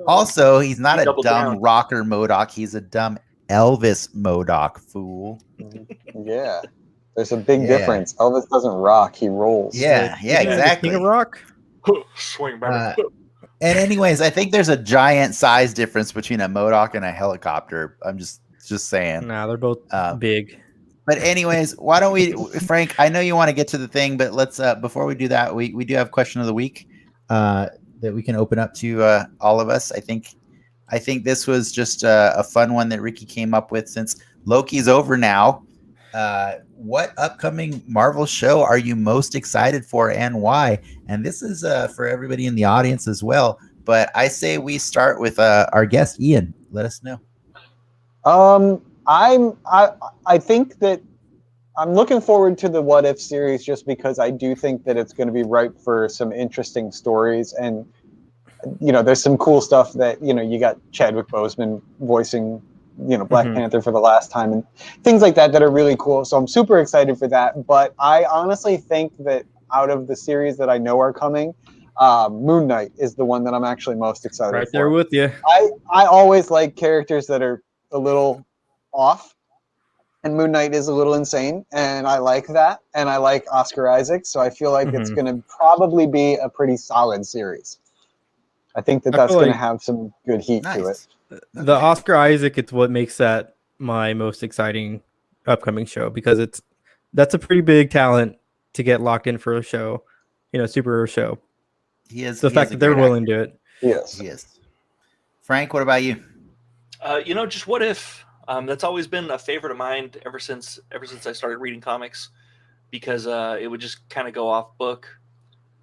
Also, he's not a Double dumb down. rocker MODOK. He's a dumb Elvis MODOK, fool. Yeah. There's a big Yeah. difference. Elvis doesn't rock, he rolls. Yeah, exactly. King of Rock. Swing back. And anyways, I think there's a giant size difference between a MODOK and a helicopter. I'm just saying. Nah, they're both big. But anyways, why don't we, Frank? I know you want to get to the thing, but let's before we do that, we do have question of the week that we can open up to all of us. I think this was just a fun one that Ricky came up with since Loki's over now. What upcoming Marvel show are you most excited for and why? And this is for everybody in the audience as well. But I say we start with our guest, Ian. Let us know. I think that I'm looking forward to the What If series just because I do think that it's going to be ripe for some interesting stories, and there's some cool stuff that you got Chadwick Boseman voicing Black Panther for the last time and things like that are really cool. So I'm super excited for that. But I honestly think that out of the series that I know are coming, Moon Knight is the one that I'm actually most excited Right for. there with you. I always like characters that are a little off, and Moon Knight is a little insane, and I like that, and I like Oscar Isaac, so I feel like it's going to probably be a pretty solid series. I think that's going to have some good heat to it. The Oscar Isaac, it's what makes that my most exciting upcoming show, because that's a pretty big talent to get locked in for a show, superhero show. The fact that they're willing to do it. Yes. Frank, what about you? Just What If. That's always been a favorite of mine ever since I started reading comics, because it would just kind of go off book,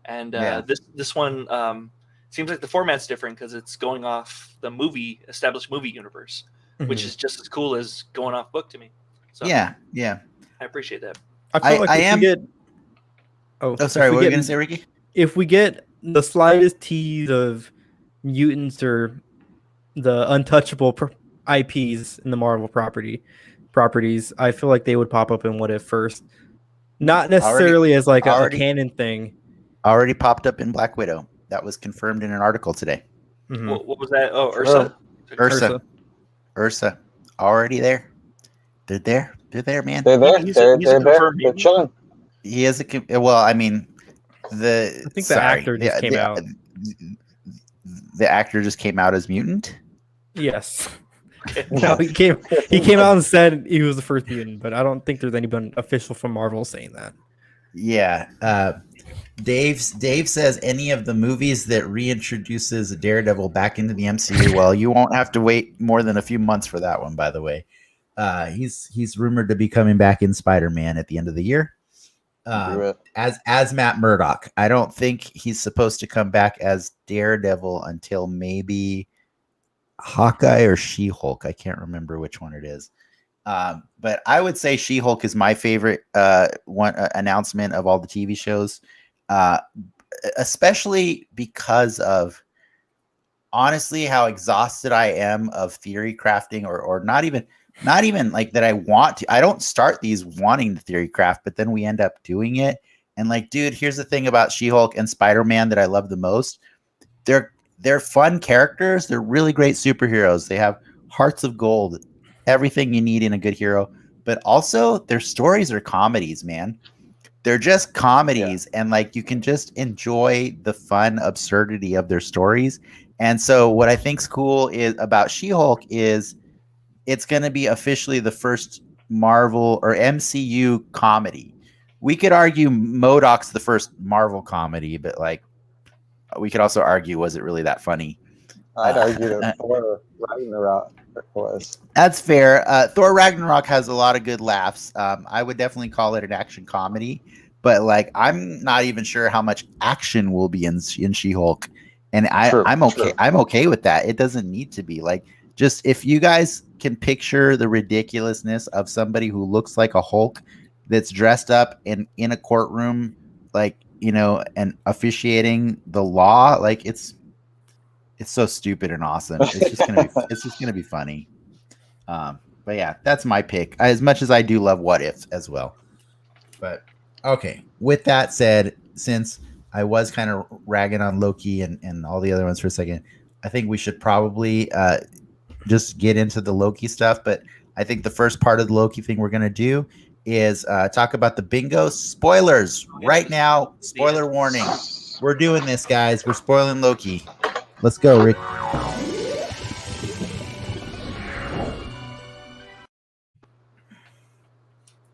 and this one seems like the format's different because it's going off the established movie universe, which is just as cool as going off book to me. So Yeah. I appreciate that. I feel like if we get. Sorry, what were you going to say, Ricky? If we get the slightest tease of mutants or the untouchable IPs in the Marvel properties, I feel like they would pop up in What If first. Not necessarily as like a canon thing. Already popped up in Black Widow. That was confirmed in an article today. Mm-hmm. What was that? Oh, Ursa. Ursa. Already there. They're there. They're there, man. They're there. He's They're a there. They're chilling. He is well, I mean, I think the actor just came out. The actor just came out as mutant? Yes. No, he came out and said he was the first mutant, but I don't think there's anyone official from Marvel saying that. Yeah. Dave says any of the movies that reintroduces Daredevil back into the MCU. Well, you won't have to wait more than a few months for that one, by the way. He's rumored to be coming back in Spider-Man at the end of the year. As Matt Murdock. I don't think he's supposed to come back as Daredevil until maybe Hawkeye or She-Hulk. I can't remember which one it is. But I would say She-Hulk is my favorite announcement of all the TV shows, especially because of honestly how exhausted I am of theory crafting, or not even like that I want to. I don't start these wanting to theory craft, but then we end up doing it. And like, dude, here's the thing about She-Hulk and Spider-Man that I love the most. They're fun characters. They're really great superheroes. They have hearts of gold, everything you need in a good hero. But also their stories are comedies, man. They're just comedies, and like you can just enjoy the fun absurdity of their stories. And so what I think's cool is about She-Hulk is it's going to be officially the first Marvel or MCU comedy. We could argue MODOK's the first Marvel comedy, but like we could also argue, was it really that funny? I'd argue that Thor Ragnarok was. That's fair. Thor Ragnarok has a lot of good laughs. I would definitely call it an action comedy, but like I'm not even sure how much action will be in She-Hulk, and I'm okay. True. I'm okay with that. It doesn't need to be like just if you guys can picture the ridiculousness of somebody who looks like a Hulk that's dressed up in a courtroom, like and officiating the law, like it's so stupid and awesome. It's just gonna be funny. But yeah, that's my pick. As much as I do love What If as well. But okay, with that said, since I was kind of ragging on Loki and all the other ones for a second, I think we should probably just get into the Loki stuff. But I think the first part of the Loki thing we're gonna do is talk about the bingo spoilers right now. Spoiler warning. We're doing this, guys. We're spoiling Loki. Let's go, Rick.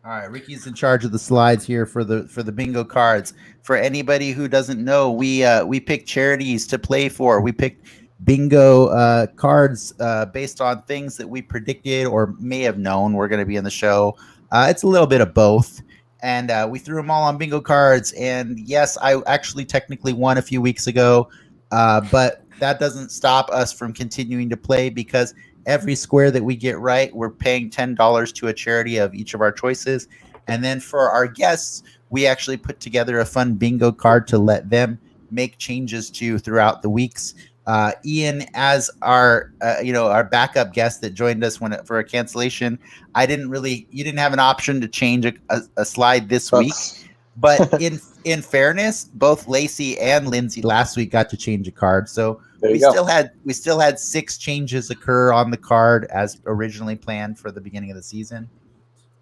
All right, Ricky's in charge of the slides here for the bingo cards. For anybody who doesn't know, we pick charities to play for. We picked bingo cards based on things that we predicted or may have known were going to be in the show. It's a little bit of both. And we threw them all on bingo cards. And yes, I actually technically won a few weeks ago, but that doesn't stop us from continuing to play because every square that we get right, we're paying $10 to a charity of each of our choices. And then for our guests, we actually put together a fun bingo card to let them make changes to throughout the weeks. Ian, as our our backup guest that joined us for a cancellation, you didn't have an option to change a slide this week. But in fairness, both Lacey and Lindsay last week got to change a card. So we still had 6 changes occur on the card as originally planned for the beginning of the season.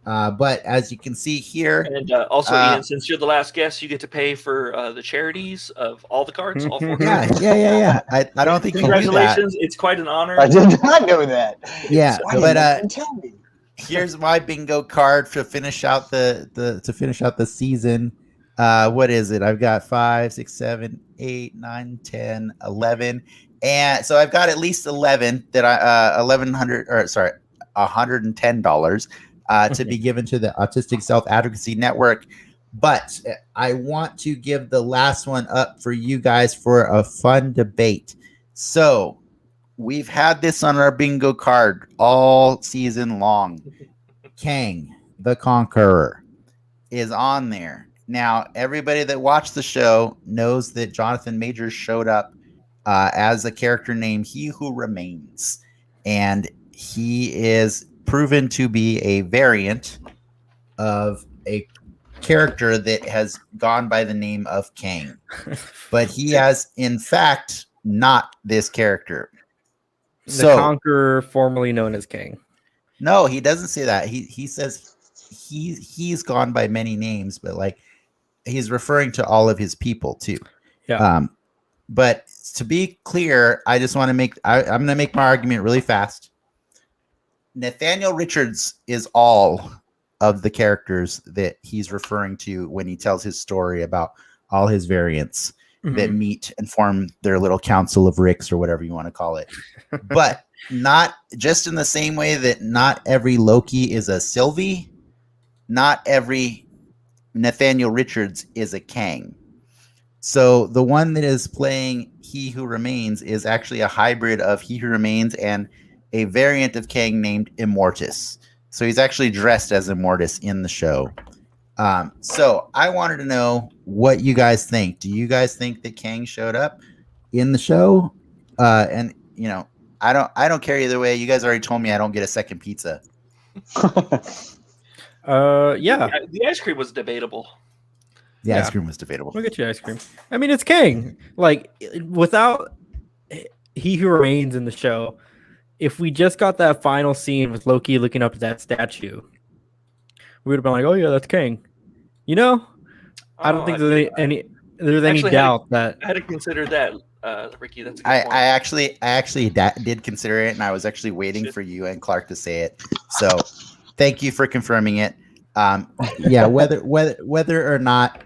But as you can see here, and also Ian, since you're the last guest, you get to pay for the charities of all the cards, all 4 cards. Yeah. I don't think congratulations. It's quite an honor. I did not know that. Yeah, but tell me. Here's my bingo card to finish out the season. What is it? I've got 5, 6, 7, 8, 9, 10, 11. And so I've got at least 11 that $110 to be given to the Autistic Self-Advocacy Network. But I want to give the last one up for you guys for a fun debate. So we've had this on our bingo card all season long. Kang the Conqueror is on there. Now, everybody that watched the show knows that Jonathan Majors showed up as a character named He Who Remains. And he is proven to be a variant of a character that has gone by the name of Kang. But he has, in fact, not this character. The Conqueror, formerly known as Kang. No, he doesn't say that. He says he's gone by many names, but like he's referring to all of his people too. Yeah. But to be clear, I just want to I'm going to make my argument really fast. Nathaniel Richards is all of the characters that he's referring to when he tells his story about all his variants that meet and form their little council of Ricks or whatever you want to call it. But not just in the same way that not every Loki is a Sylvie, not every Nathaniel Richards is a Kang. So the one that is playing He Who Remains is actually a hybrid of He Who Remains and a variant of Kang named Immortus. So he's actually dressed as Immortus in the show. So I wanted to know what you guys think. Do you guys think that Kang showed up in the show? And I don't care either way. You guys already told me I don't get a second pizza. Yeah. The ice cream was debatable. The ice cream was debatable. We'll get you ice cream. I mean, it's Kang. Like, without He Who Remains in the show, if we just got that final scene with Loki looking up at that statue, we would have been like, "Oh yeah, that's Kang." I don't think there's any doubt that I had to consider that, Ricky. That's a good I point. actually did consider it, and I was actually waiting for you and Clark to say it. So, thank you for confirming it. Yeah, whether or not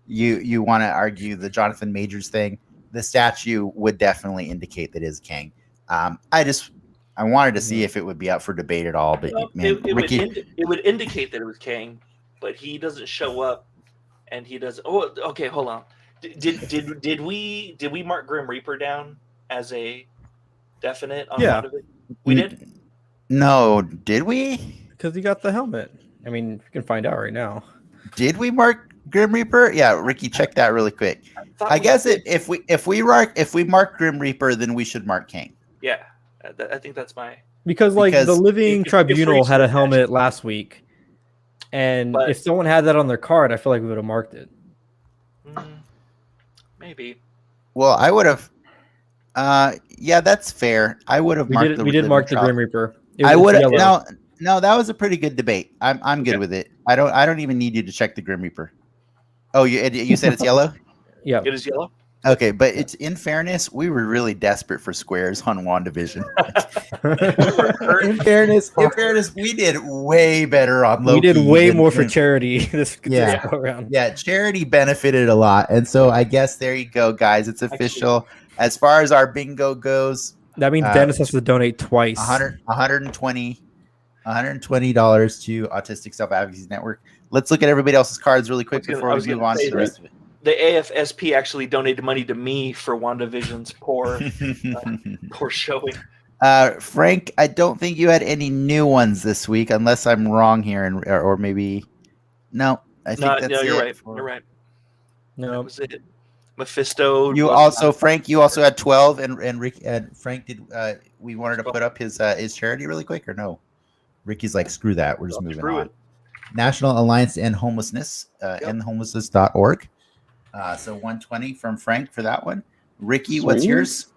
you want to argue the Jonathan Majors thing, the statue would definitely indicate that is Kang. I wanted to see if it would be up for debate at all, but man, Ricky, it would indicate that it was Kang, but he doesn't show up, and he does. Oh, okay, hold on. Did we mark Grim Reaper down as a definite? On Yeah, we did. No, did we? Because he got the helmet. I mean, you can find out right now. Did we mark Grim Reaper? Yeah, Ricky, check that really quick. I guess if we mark Grim Reaper, then we should mark Kang. Yeah, I think that's my because the Living Tribunal had a helmet last week, and if someone had that on their card, I feel like we would have marked it. Maybe. Well, I would have. Yeah, that's fair. I would have marked. We did mark the Grim Reaper. I would have. No, that was a pretty good debate. I'm good with it. I don't even need you to check the Grim Reaper. Oh, you said it's yellow? Yeah, it is yellow. Okay, but it's in fairness, we were really desperate for squares on WandaVision. in fairness, we did way better on Loki. We did way more for charity this go around. Yeah, charity benefited a lot, and so I guess there you go, guys. It's official. As far as our bingo goes, that means Dennis has to donate twice. $120 to Autistic Self Advocacy Network. Let's look at everybody else's cards really quick before we move on to the rest of it. The AFSP actually donated money to me for WandaVision's poor showing. Frank, I don't think you had any new ones this week, unless I'm wrong here, or maybe no. I think that's you're it. right. You're right. No, that was it. Mephisto. Frank, you also had 12, and Rick and Frank did. We wanted to put up his charity really quick, or no? Ricky's like, screw that. We're just moving on. National Alliance to End Homelessness, endhomelessness.org. So 120 from Frank for that one. Ricky, what's yours?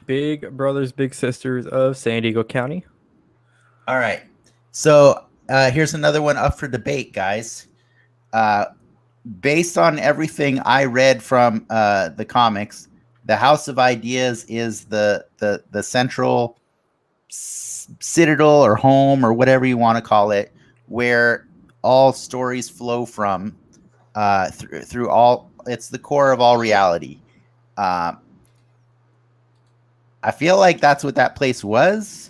Big Brothers Big Sisters of San Diego County. All right. So here's another one up for debate, guys. Based on everything I read from the comics, the House of Ideas is the central citadel or home or whatever you want to call it, where all stories flow from. Through all, it's the core of all reality. I feel like that's what that place was,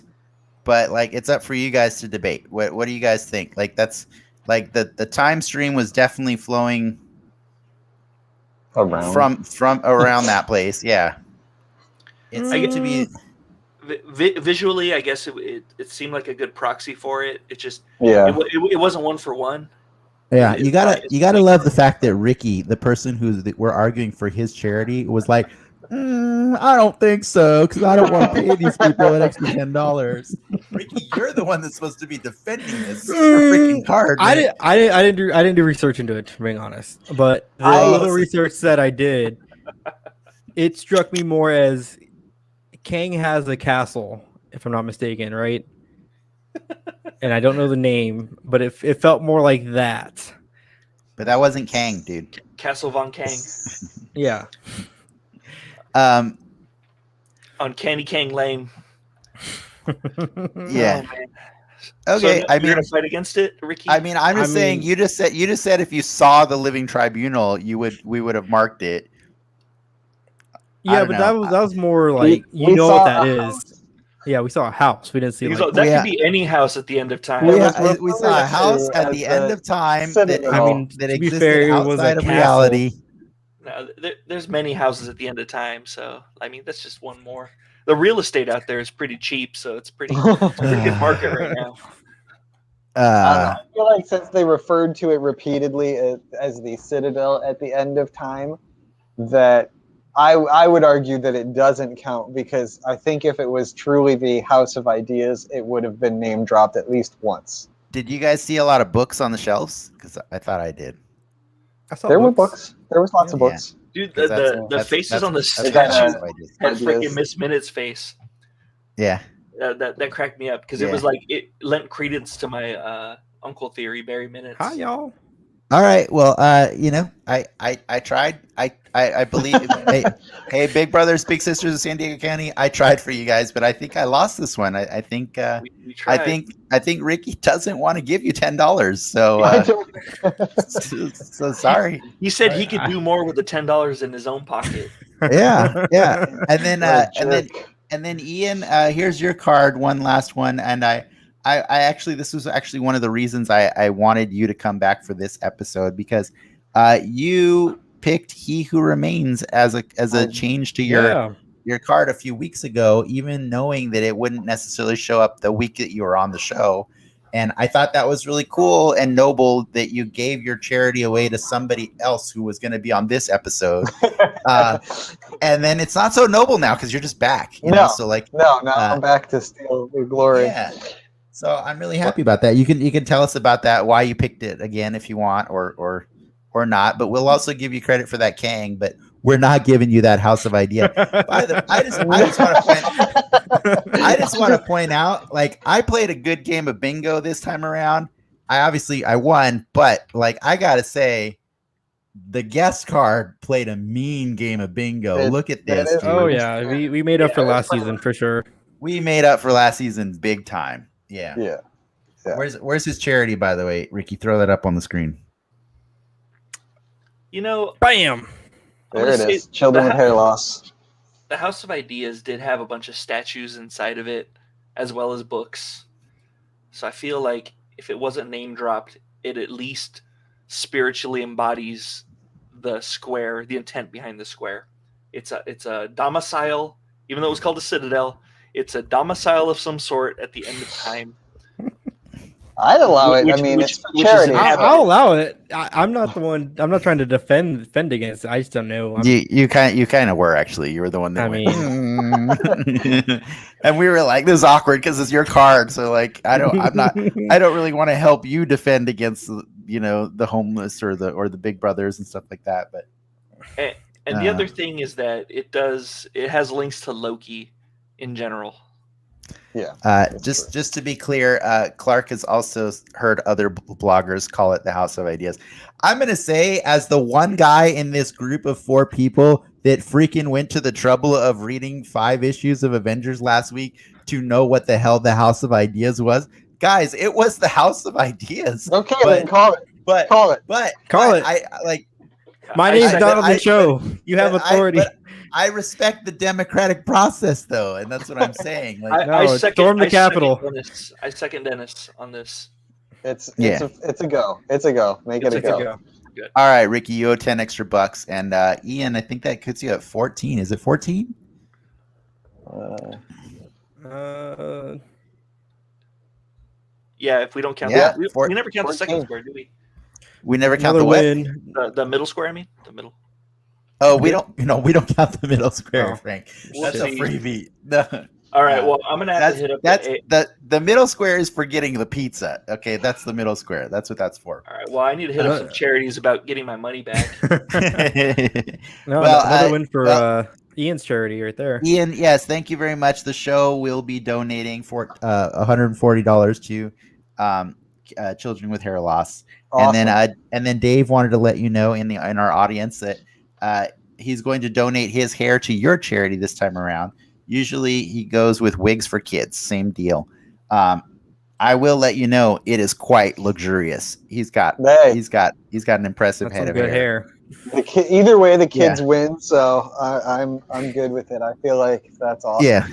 but like it's up for you guys to debate. What do you guys think? Like that's like the time stream was definitely flowing from around that place. Yeah, it seemed to be visually. I guess it seemed like a good proxy for it. It just it wasn't one for one. Yeah, you gotta love the fact that Ricky, the person we're arguing for his charity, was like, I don't think so, because I don't want to pay these people an extra $10. Ricky, you're the one that's supposed to be defending this freaking card. I didn't do research into it, to be honest. But the little research that I did, it struck me more as Kang has a castle, if I'm not mistaken, right? And I don't know the name, but it felt more like that. But that wasn't Kang, dude. Castle Von Kang. Yeah. On Candy Kang Lane. Yeah. Oh, okay. So you're gonna fight against it, Ricky? I mean, I'm just saying. You just said if you saw the Living Tribunal, we would have marked it. Yeah, but that was more like you know what that is. Yeah, we saw a house. We didn't see that could be any house at the end of time. We saw a house at the end of time that existed outside of reality. No, there's many houses at the end of time, so I mean that's just one more. The real estate out there is pretty cheap, so it's pretty good market right now. I feel like since they referred to it repeatedly as the Citadel at the end of time, that I would argue that it doesn't count because I think if it was truly the House of Ideas, it would have been name dropped at least once. Did you guys see a lot of books on the shelves? Because I thought I did. I saw There were books. There was lots of Yeah. books. Dude, 'Cause the faces on the that's They got, statue House of Ideas. had Ideas. freaking Miss Minutes face. Yeah. That cracked me up because it Yeah. was like it lent credence to my uncle theory, Barry Minutes. Hi, y'all. All right. Well, I tried. I believe. hey, Big Brothers, Big Sisters of San Diego County. I tried for you guys, but I think I lost this one. I think. We tried. I think Ricky doesn't want to give you $10. So, I don't- so sorry. He said he could do more with the $10 in his own pocket. Yeah. And then, What a jerk. and then Ian, here's your card. One last one, and I actually, this was actually one of the reasons I wanted you to come back for this episode because you picked He Who Remains as a change to your card a few weeks ago, even knowing that it wouldn't necessarily show up the week that you were on the show. And I thought that was really cool and noble that you gave your charity away to somebody else who was going to be on this episode. And then it's not so noble now because you're just back. You know? So like, no, I'm back to steal the glory. yeah. So I'm really happy about that. You can tell us about that, why you picked it again if you want, or not. But we'll also give you credit for that Kang. But we're not giving you that House of Idea. I just want to point out, like, I played a good game of bingo this time around. I won, but like I gotta say, the guest card played a mean game of bingo. Look at this. Dude. Oh yeah, we made up for last season for sure. We made up for last season big time. Yeah. Yeah. Where's his charity, by the way? Ricky, throw that up on the screen. You know, Bam. There it is. Children with hair loss. The House of Ideas did have a bunch of statues inside of it, as well as books. So I feel like if it wasn't name dropped, it at least spiritually embodies the square, the intent behind the square. It's a domicile, even though it was called a citadel. It's a domicile of some sort at the end of time. I'd allow it. It's for charity. I'll allow it. I'm not the one. I'm not trying to defend against it. I just don't know. You kind of were actually. You were the one that and we were like, this is awkward because it's your card. So like, I don't really want to help you defend against the homeless or the big brothers and stuff like that. But and the other thing is that it has links to Loki in general. Yeah. Just to be clear, Clark has also heard other bloggers call it the House of Ideas. I'm going to say, as the one guy in this group of 4 people that freaking went to the trouble of reading 5 issues of Avengers last week to know what the hell the House of Ideas was, guys, it was the House of Ideas. Okay, then call it. Call it. I like. My name's not on the show. You have authority. I respect the democratic process, though, and that's what I'm saying. Like, storm the Capitol. I second Dennis on this. It's a go. It's a go. Make it a go. Good. All right, Ricky, you owe 10 extra bucks, and Ian, I think that puts you at 14. Is it 14? Yeah, if we don't count that, we never count the second square, do we? We never count the win. The middle square. I mean, the middle. Oh, we don't count the middle square, Frank. That's a freebie. No. All right. Well, I'm gonna have to hit up. The middle square is for getting the pizza. Okay, that's the middle square. That's what that's for. All right. Well, I need to hit up some charities about getting my money back. Another win for Ian's charity right there. Ian, yes, thank you very much. The show will be donating for $140 to children with hair loss. Awesome. And then Dave wanted to let you know in our audience that he's going to donate his hair to your charity this time around. Usually he goes with wigs for kids, same deal. I will let you know it is quite luxurious. He's got an impressive head of hair. Either way, the kids win, so I'm good with it. I feel like that's awesome. Yeah.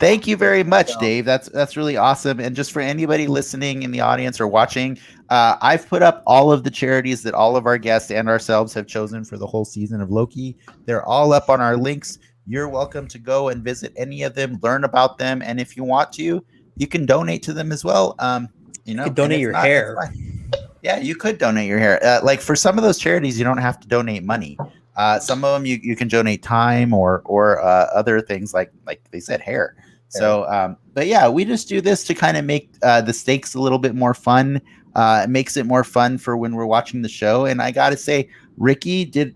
Thank you very much, Dave. That's really awesome. And just for anybody listening in the audience or watching, I've put up all of the charities that all of our guests and ourselves have chosen for the whole season of Loki. They're all up on our links. You're welcome to go and visit any of them, learn about them, and if you want to, you can donate to them as well. You can donate your hair. Yeah, you could donate your hair. Like for some of those charities, you don't have to donate money. Some of them you can donate time or other things like they said, hair. So, but yeah, we just do this to kind of make the stakes a little bit more fun. It makes it more fun for when we're watching the show. And I gotta say, Ricky, did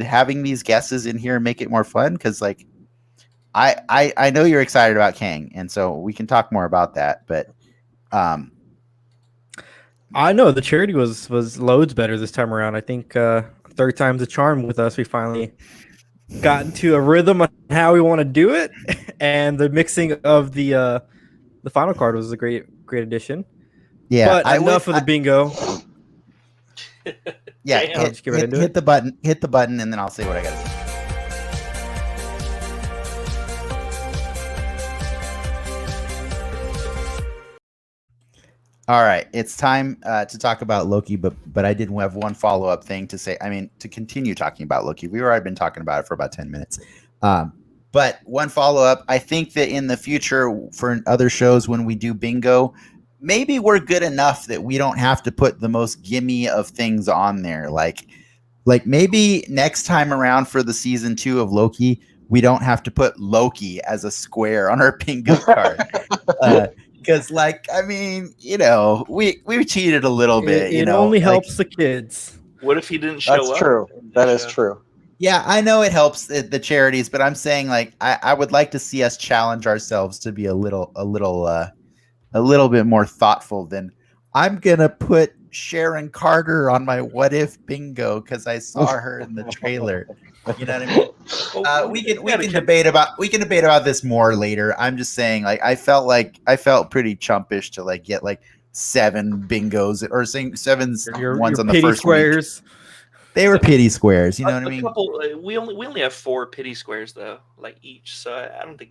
having these guesses in here make it more fun? Because like, I know you're excited about Kang, and so we can talk more about that. But I know the charity was loads better this time around. I think third time's a charm with us. We finally got into a rhythm on how we want to do it, and the mixing of the final card was a great addition. yeah, But enough of the bingo. Yeah, Damn. hit the button, and then I'll say what I gotta say. All right, it's time to talk about Loki, but I did have one follow-up thing to say. I mean, to continue talking about Loki. We've already been talking about it for about 10 minutes. But one follow-up, I think that in the future for other shows when we do bingo, maybe we're good enough that we don't have to put the most gimme of things on there. Like maybe next time around for the season 2 of Loki, we don't have to put Loki as a square on our bingo card. Because, like, I mean, you know, we cheated a little bit. It only helps the kids. What if he didn't show up? That's true. That is true. Yeah, I know it helps the charities, but I'm saying, like, I would like to see us challenge ourselves to be a little bit more thoughtful than I'm gonna put Sharon Carter on my what if bingo because I saw her in the trailer. You know what I mean? We can debate about this more later. I'm just saying, like, I felt pretty chumpish to like get like 7 bingos or seven ones on the pity first squares. week. They were pity squares. You know what I mean? We only have 4 pity squares though, like each. So I don't think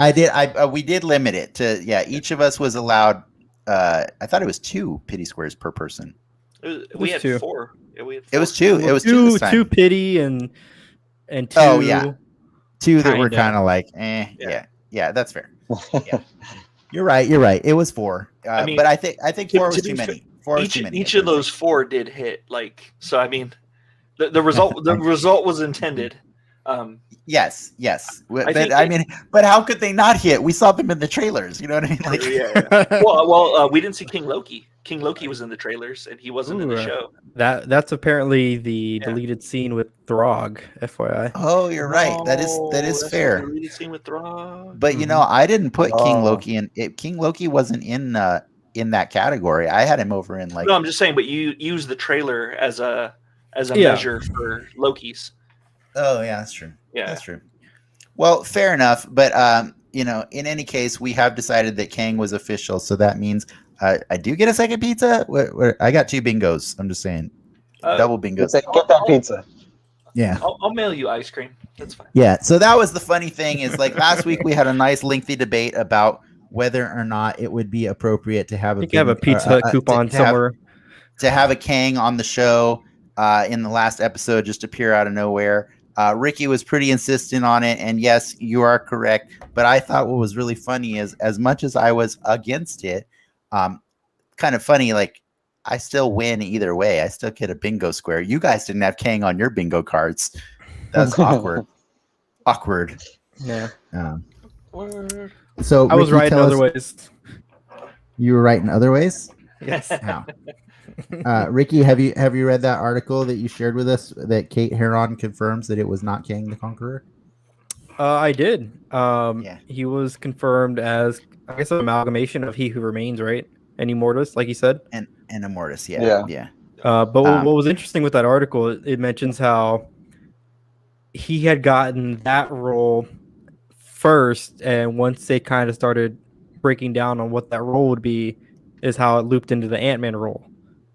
we did limit it to each of us was allowed. I thought it was 2 pity squares per person. We had 2. 4. Yeah, we had 4. It was 2. It was 2 this time. 2 pity and 2. Oh yeah, 2 that were kinda. kind of like, yeah, that's fair. Yeah. You're right. It was 4. I mean, but I think 4 was too many. 4 was too many. Each of those 4 did hit. Like, so I mean, the result was intended. Yes. But how could they not hit? We saw them in the trailers. You know what I mean? Like, yeah. Well, we didn't see King Loki. King Loki was in the trailers, and he wasn't in the show. That's apparently the deleted scene with Throg. FYI. Oh, you're right. That is fair. The deleted scene with Throg. But you know, I didn't put King Loki in. King Loki wasn't in that category. I had him over in like. No, I'm just saying. But you use the trailer as a measure for Loki's. Oh yeah, that's true. Yeah, that's true. Well, fair enough. But you know, in any case, we have decided that Kang was official, so that means I do get a second pizza. I got 2 bingos. I'm just saying, double bingos. Get that pizza. Yeah, I'll mail you ice cream. That's fine. Yeah. So that was the funny thing is like last week we had a nice lengthy debate about whether or not it would be appropriate to have a Pizza Hut coupon somewhere to have a Kang on the show in the last episode just appear out of nowhere. Ricky was pretty insistent on it, and yes, you are correct. But I thought what was really funny is, as much as I was against it, kind of funny. Like I still win either way. I still get a bingo square. You guys didn't have Kang on your bingo cards. That's awkward. Awkward. Yeah. So I was right in other ways. You were right in other ways. Yes. How? Ricky, have you read that article that you shared with us that Kate Herron confirms that it was not Kang the Conqueror? I did. Yeah. He was confirmed as, I guess, an amalgamation of He Who Remains, right? And Immortus, like you said. And Immortus, yeah. But what was interesting with that article, it mentions how he had gotten that role first, and once they kind of started breaking down on what that role would be, is how it looped into the Ant-Man role.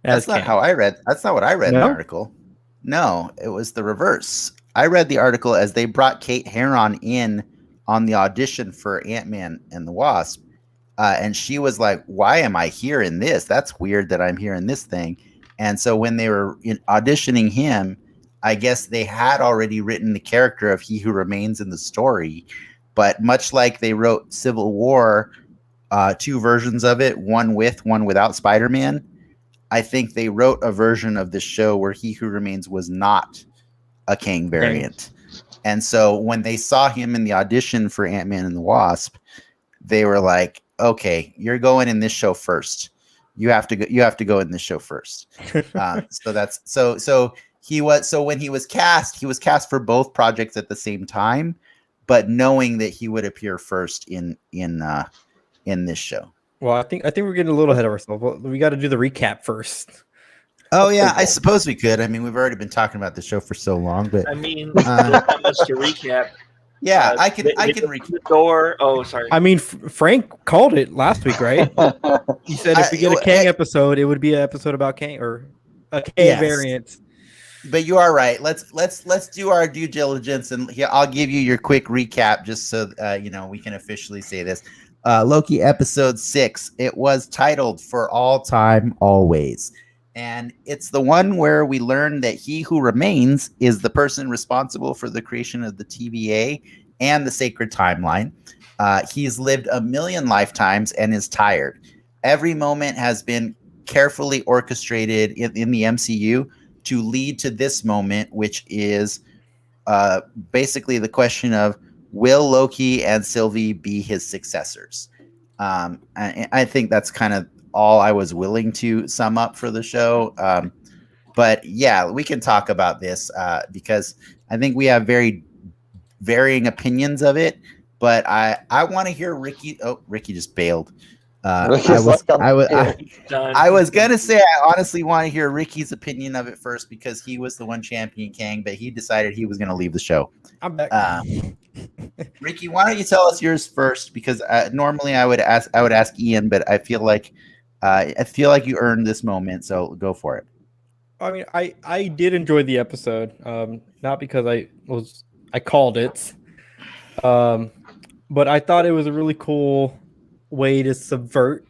That's not how I read. That's not what I read in the article. No, it was the reverse. I read the article as they brought Kate Herron in on the audition for Ant-Man and the Wasp, and she was like, "Why am I here in this? That's weird that I'm here in this thing." And so when they were auditioning him, I guess they had already written the character of He Who Remains in the story, but much like they wrote Civil War, 2 versions of it, one with, one without Spider-Man. I think they wrote a version of the show where He Who Remains was not a Kang variant. And so when they saw him in the audition for Ant-Man and the Wasp, they were like, "Okay, you're going in this show first. You have to go. You have to go in this show first." So that's so he was so when he was cast for both projects at the same time, but knowing that he would appear first in this show. Well, I think we're getting a little ahead of ourselves. Well, we got to do the recap first. Oh yeah, I suppose we could. I mean, we've already been talking about the show for so long, but I mean, there's not much to recap. yeah, I can recap. Thor. Oh, sorry. I mean, Frank called it last week, right? He said if we get a Kang episode, it would be an episode about Kang or a Kang variant. But you are right. Let's do our due diligence, and I'll give you your quick recap just so we can officially say this. Loki episode 6. It was titled "For All Time, Always," and it's the one where we learn that he who remains is the person responsible for the creation of the TVA and the sacred timeline. He's lived 1,000,000 lifetimes and is tired. Every moment has been carefully orchestrated in the MCU to lead to this moment, which is basically the question of, will Loki and Sylvie be his successors? I think that's kind of all I was willing to sum up for the show. But yeah, we can talk about this because I think we have very varying opinions of it. But I want to hear Ricky. Oh, Ricky just bailed. I was gonna say I honestly want to hear Ricky's opinion of it first because he was the one championing Kang, but he decided he was going to leave the show. I'm back. Ricky, why don't you tell us yours first? Because normally I would ask Ian, but I feel like you earned this moment, so go for it. I mean, I did enjoy the episode, not because I called it, but I thought it was a really cool way to subvert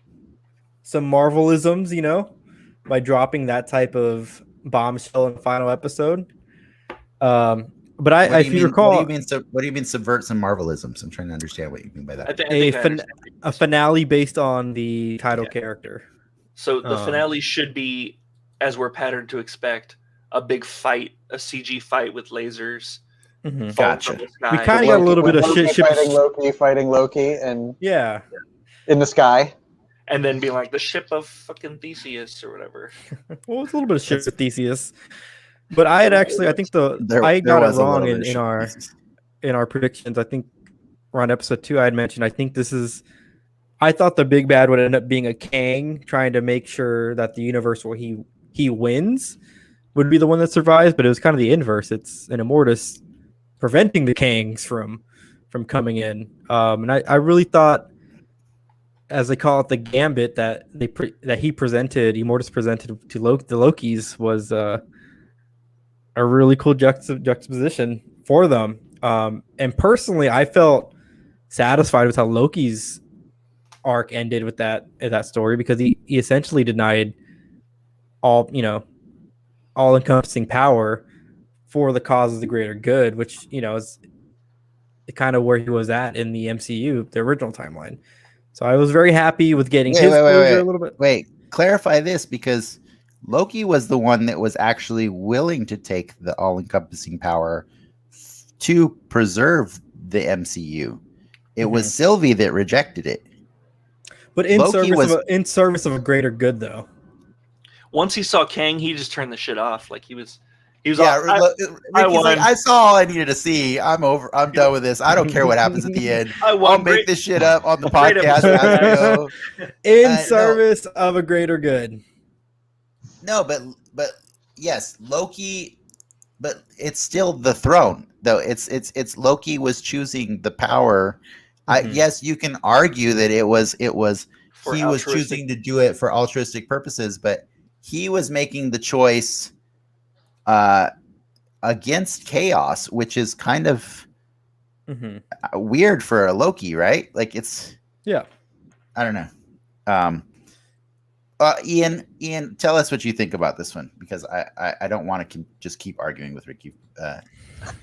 some Marvelisms, by dropping that type of bombshell in the final episode. But if you recall, what do you mean subvert some Marvelisms? I'm trying to understand what you mean by that. A finale based on the title character. So the finale should be, as we're patterned to expect, a big fight, a CG fight with lasers. Mm-hmm. Gotcha. We kind of got a little bit of shit fighting Loki, and yeah, in the sky, and then being like the ship of fucking Theseus or whatever. Well, it's a little bit of shit with Theseus, but I got it wrong in our predictions. I think around episode 2, I had mentioned I thought the big bad would end up being a Kang trying to make sure that the universe where he wins would be the one that survives, but it was kind of the inverse. It's an Immortus preventing the Kangs from coming in. And I really thought, as they call it, the gambit that Immortus presented to the Lokis was a really cool juxtaposition for them. And personally, I felt satisfied with how Loki's arc ended with that story, because he essentially denied all encompassing power for the cause of the greater good, which is kind of where he was at in the MCU, the original timeline. So I was very happy with getting his closure a little bit. Wait, clarify this, because Loki was the one that was actually willing to take the all-encompassing power to preserve the MCU. It was Sylvie that rejected it. But in service of a greater good, though. Once he saw Kang, he just turned the shit off. Like he was. I saw all I needed to see. I'm over. I'm done with this. I don't care what happens at the end. I'll make this shit up on the podcast as we go. In service of a greater good. No, but yes, Loki. But it's still the throne, though. It's Loki was choosing the power. Yes, you can argue that he was choosing to do it for altruistic purposes, but he was making the choice against chaos, which is kind of weird for a Loki, right? Like I don't know. Ian, tell us what you think about this one, because I don't want to just keep arguing with Ricky.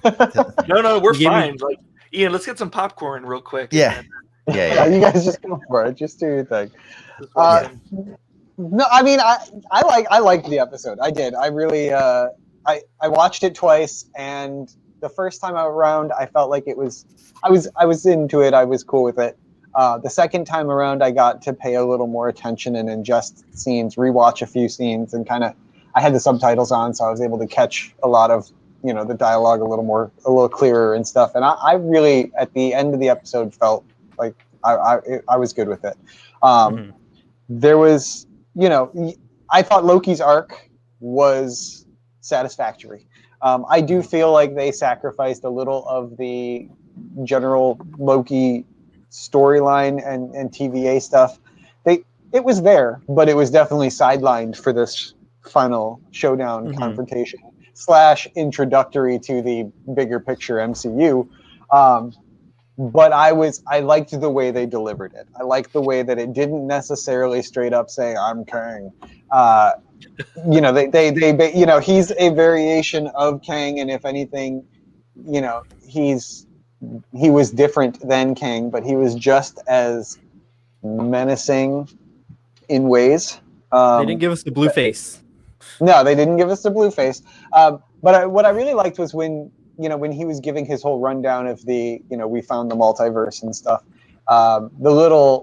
No, we're fine. Like, Ian, let's get some popcorn real quick. Yeah. You guys just go for it. Just do your thing. No, I mean, I liked the episode. I did. I really, I I watched it twice, and the first time around, I felt like I was into it. I was cool with it. The second time around, I got to pay a little more attention and ingest scenes, rewatch a few scenes, and I had the subtitles on, so I was able to catch a lot of the dialogue a little clearer and stuff. And I really, at the end of the episode, felt like I was good with it. There was, I thought Loki's arc was satisfactory. I do feel like they sacrificed a little of the general Loki storyline and TVA stuff. It was there, but it was definitely sidelined for this final showdown confrontation / introductory to the bigger picture MCU. But I liked the way they delivered it. I liked the way that it didn't necessarily straight up say I'm Kang. He's a variation of Kang, and if anything, he was different than Kang, but he was just as menacing in ways. They didn't give us the blue face. No, they didn't give us the blue face. But what I really liked was when he was giving his whole rundown of the, we found the multiverse and stuff.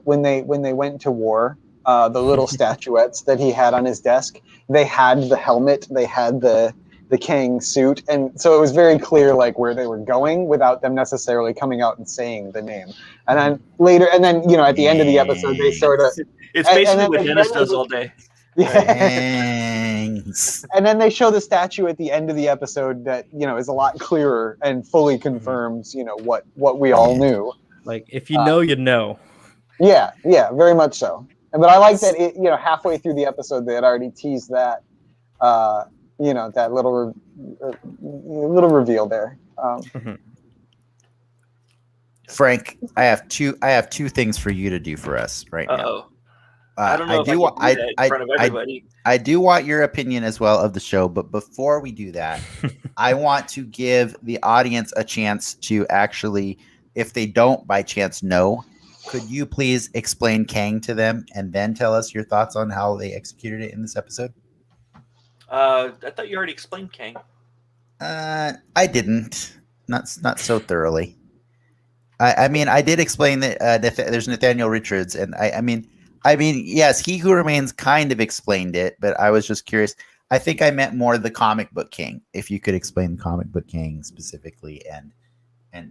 When they went to war, the little statuettes that he had on his desk, they had the helmet, they had the Kang suit, and so it was very clear like where they were going without them necessarily coming out and saying the name. And then later, at the end of the episode, they sort of it's basically what Dennis does all day. And then they show the statue at the end of the episode that is a lot clearer and fully confirms what we all knew. Like if you know, you know. Yeah, very much so. But I like that halfway through the episode they had already teased that that little reveal there. Frank, I have two things for you to do for us right now. I don't know if I can do that in front of everybody. I do want your opinion as well of the show, but before we do that, I want to give the audience a chance to actually, if they don't by chance know, could you please explain Kang to them and then tell us your thoughts on how they executed it in this episode? I thought you already explained Kang. I didn't. Not so thoroughly. I mean, I did explain that there's Nathaniel Richards, and I mean, yes, He Who Remains kind of explained it, but I was just curious. I think I meant more the comic book Kang. If you could explain the comic book Kang specifically, and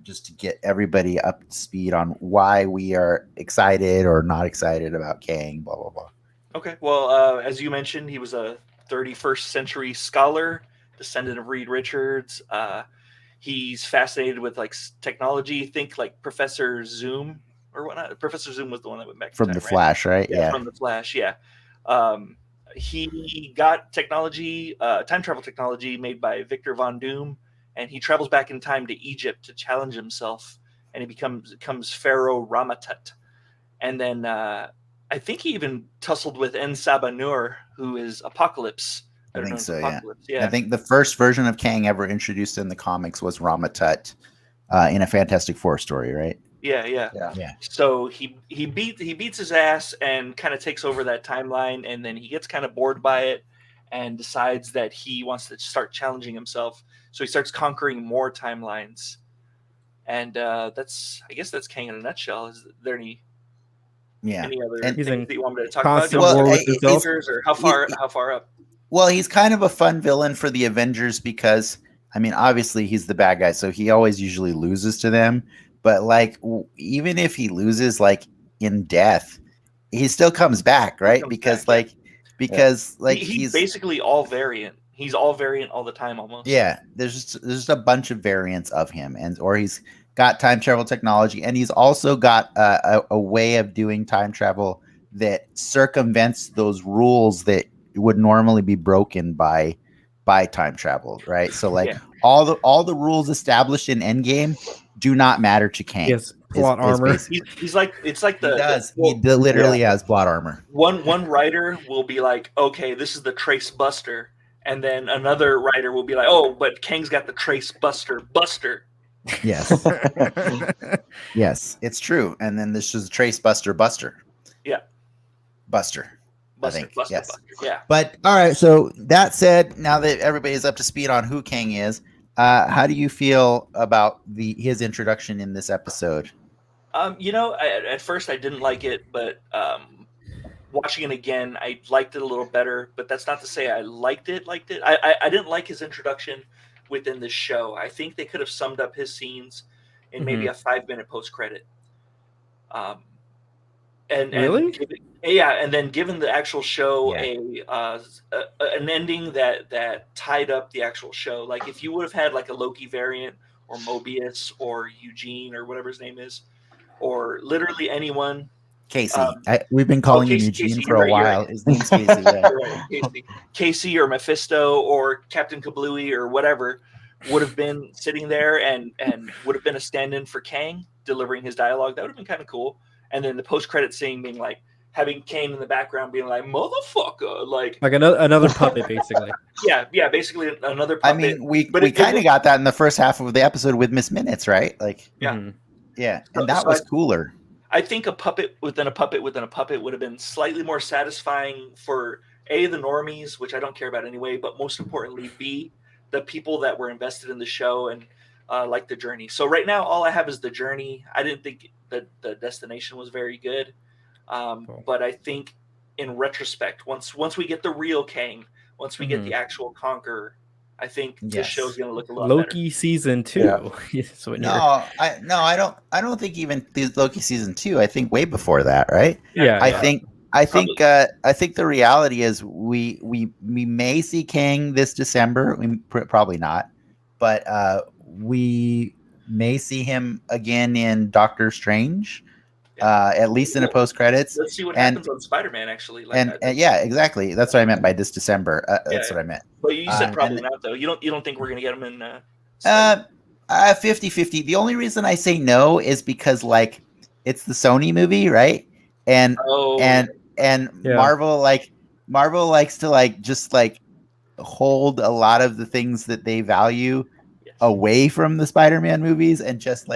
just to get everybody up to speed on why we are excited or not excited about Kang, blah blah blah. Okay, well, as you mentioned, he was a 31st century scholar, descendant of Reed Richards. He's fascinated with like technology. Think like Professor Zoom or whatnot. Professor Zoom was the one that went back from the Flash, right? Yeah, from the Flash. Yeah. He got technology, time travel technology, made by Victor Von Doom, and he travels back in time to Egypt to challenge himself, and he becomes Pharaoh Ramatut, and then I think he even tussled with En Sabah Nur, who is Apocalypse. I think so, yeah. I think the first version of Kang ever introduced in the comics was Ramatut in a Fantastic Four story, right? Yeah. So he beats his ass and kind of takes over that timeline, and then he gets kind of bored by it and decides that he wants to start challenging himself. So he starts conquering more timelines, and I guess that's Kang in a nutshell. Is there any other things that you want me to talk about? Or how far up? Well, he's kind of a fun villain for the Avengers because, I mean, obviously he's the bad guy, so he always usually loses to them. But like, even if he loses, like in death, he still comes back, right? Because he's basically all variant. He's all variant all the time, almost. Yeah, there's just a bunch of variants of him, or he's got time travel technology, and he's also got a way of doing time travel that circumvents those rules that would normally be broken by time travel, right? So like all the rules established in Endgame do not matter to Kang. Yes, plot armor. He's like he literally has plot armor. One writer will be like, okay, this is the Trace Buster, and then another writer will be like, oh, but Kang's got the Trace Buster. Yes. Yes, it's true. And then this is Trace Buster. Yeah. Buster. Buster, yes. Buster. Yeah. But all right. So that said, now that everybody's up to speed on who Kang is, how do you feel about his introduction in this episode? At first I didn't like it, but watching it again, I liked it a little better. But that's not to say I liked it. I didn't like his introduction within the show. I think they could have summed up his scenes in maybe a 5-minute post credit. Really? And then given the actual show an ending that tied up the actual show. Like if you would have had like a Loki variant or Mobius or Eugene or whatever his name is, or literally anyone. Casey. We've been calling him Eugene for a while. Right. His name's Casey. Yeah. Casey or Mephisto or Captain Kablooey or whatever would have been sitting there and would have been a stand-in for Kang delivering his dialogue. That would have been kind of cool. And then the post-credit scene being like having Kang in the background being like motherfucker, like another puppet, basically. Yeah, basically another puppet. I mean, we kind of got that in the first half of the episode with Miss Minutes, right? Like, yeah, and that was cooler. I think a puppet within a puppet within a puppet would have been slightly more satisfying for A, the normies, which I don't care about anyway, but most importantly, B, the people that were invested in the show and like the journey. So right now, all I have is the journey. I didn't think that the destination was very good, but I think in retrospect, once we get the real Kang, once we get the actual Conqueror, I think this show's going to look a lot Loki better. season 2. Yeah. I don't think even Loki season 2. I think way before that, right? Yeah. I think the reality is we may see Kang this December. Probably not, but we may see him again in Doctor Strange. At least in a post credits. Let's see what happens on Spider-Man. Actually, yeah, exactly. That's what I meant by this December. That's what I meant. But you said probably not, though. You don't think we're gonna get him in? 50-50. The only reason I say no is because like it's the Sony movie, right? And Marvel likes to like just like hold a lot of the things that they value away from the Spider-Man movies and just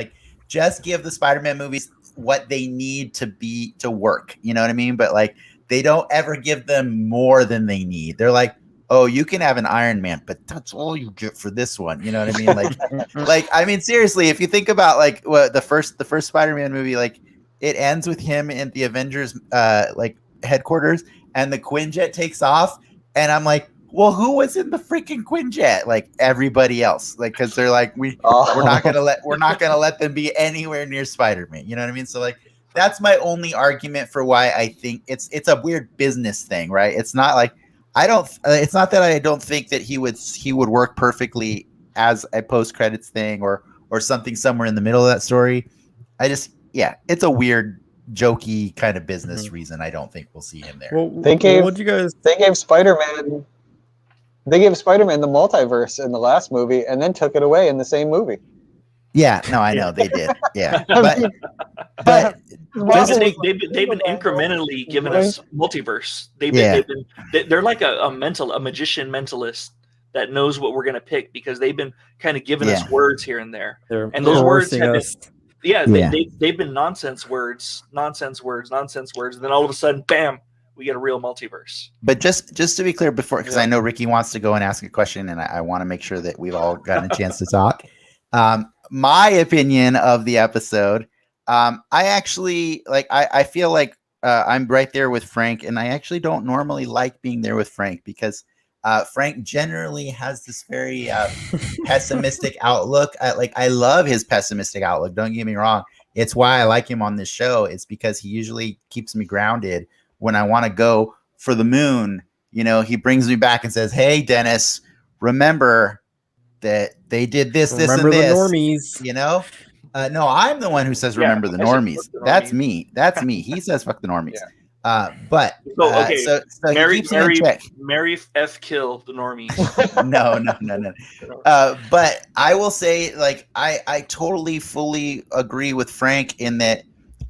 give the Spider-Man movies what they need to work. You know what I mean? But like they don't ever give them more than they need. They're like, oh, you can have an Iron Man, but that's all you get for this one. You know what I mean? Like I mean, seriously, if you think about like what the first Spider-Man movie, like it ends with him in the Avengers like headquarters and the Quinjet takes off. And I'm like, well, who was in the freaking Quinjet? Like everybody else, like because they're like we're not gonna let them be anywhere near Spider-Man. You know what I mean? So like that's my only argument for why I think it's a weird business thing, right? It's not like it's not that I don't think that he would work perfectly as a post credits thing or something somewhere in the middle of that story. It's a weird jokey kind of business reason. I don't think we'll see him there. Well, they gave Spider-Man. They gave Spider-Man the multiverse in the last movie and then took it away in the same movie. Yeah, no, I know they did. Yeah, but they've been incrementally giving us multiverse. They're like a magician mentalist that knows what we're gonna pick because they've been kind of giving us words here and there, and those words have been they've been nonsense words, and then all of a sudden, bam. We get a real multiverse. But just to be clear before, because I know Ricky wants to go and ask a question, and I want to make sure that we've all gotten a chance to talk. My opinion of the episode, I actually I feel like I'm right there with Frank, and I actually don't normally like being there with Frank because Frank generally has this very pessimistic outlook. I love his pessimistic outlook. Don't get me wrong. It's why I like him on this show. It's because he usually keeps me grounded. When I want to go for the moon, you know, he brings me back and says, "Hey, Dennis, remember that they did this, and this." The normies. You know, no, I'm the one who says, "Remember the normies." That's me. That's me. He says, "Fuck the normies." So Mary F. Kill the normies. No. But I will say, like, I totally, fully agree with Frank in that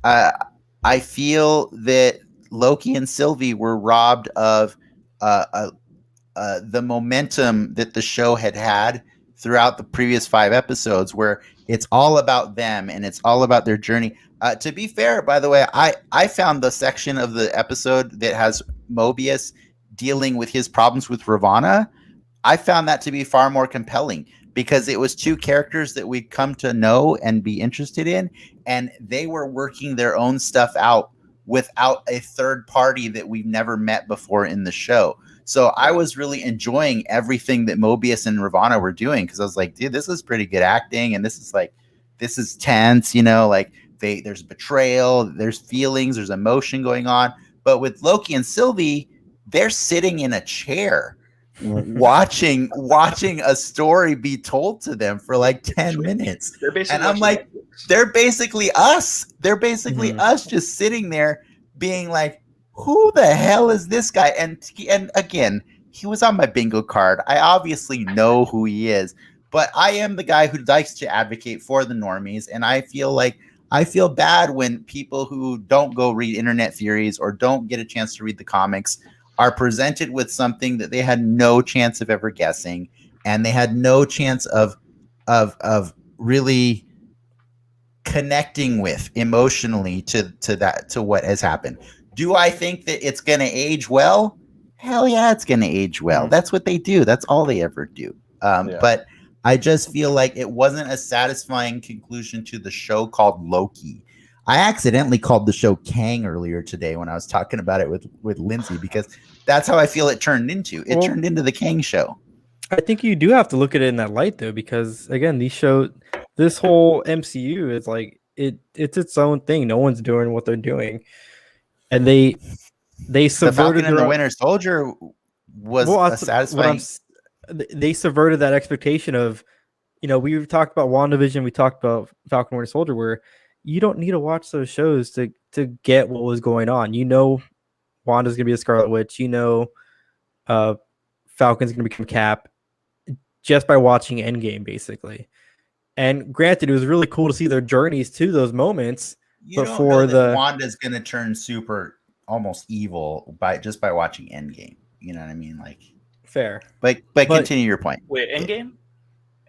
I feel that Loki and Sylvie were robbed of the momentum that the show had throughout the previous 5 episodes, where it's all about them and it's all about their journey. To be fair, by the way, I found the section of the episode that has Mobius dealing with his problems with Ravonna, I found that to be far more compelling because it was two characters that we'd come to know and be interested in, and they were working their own stuff out without a third party that we've never met before in the show. So I was really enjoying everything that Mobius and Ravonna were doing because I was like, dude, this is pretty good acting, and this is tense, like there's betrayal, there's feelings, there's emotion going on. But with Loki and Sylvie, they're sitting in a chair watching a story be told to them for like 10 minutes. And I'm like, they're basically us. They're basically us just sitting there being like, who the hell is this guy? And again, he was on my bingo card. I obviously know who he is, but I am the guy who likes to advocate for the normies. And I feel bad when people who don't go read internet theories or don't get a chance to read the comics are presented with something that they had no chance of ever guessing, and they had no chance of really connecting with emotionally to what has happened. Do I think that it's going to age well? Hell yeah, it's going to age well. That's what they do. That's all they ever do. But I just feel like it wasn't a satisfying conclusion to the show called Loki. I accidentally called the show Kang earlier today when I was talking about it with Lindsay, because that's how I feel it turned into. It turned into the Kang show. I think you do have to look at it in that light, though, because again, this whole MCU is like it's its own thing. No one's doing what they're doing, and they subverted the Falcon and the Winter Soldier was a satisfying. They subverted that expectation of, we've talked about WandaVision, we talked about Falcon and Winter Soldier, where you don't need to watch those shows to get what was going on. Wanda's gonna be a Scarlet Witch. Falcon's gonna become Cap just by watching Endgame, basically. And granted, it was really cool to see their journeys to those moments. Wanda's gonna turn super almost evil by watching Endgame. You know what I mean? Like fair, but continue your point. Wait, Endgame?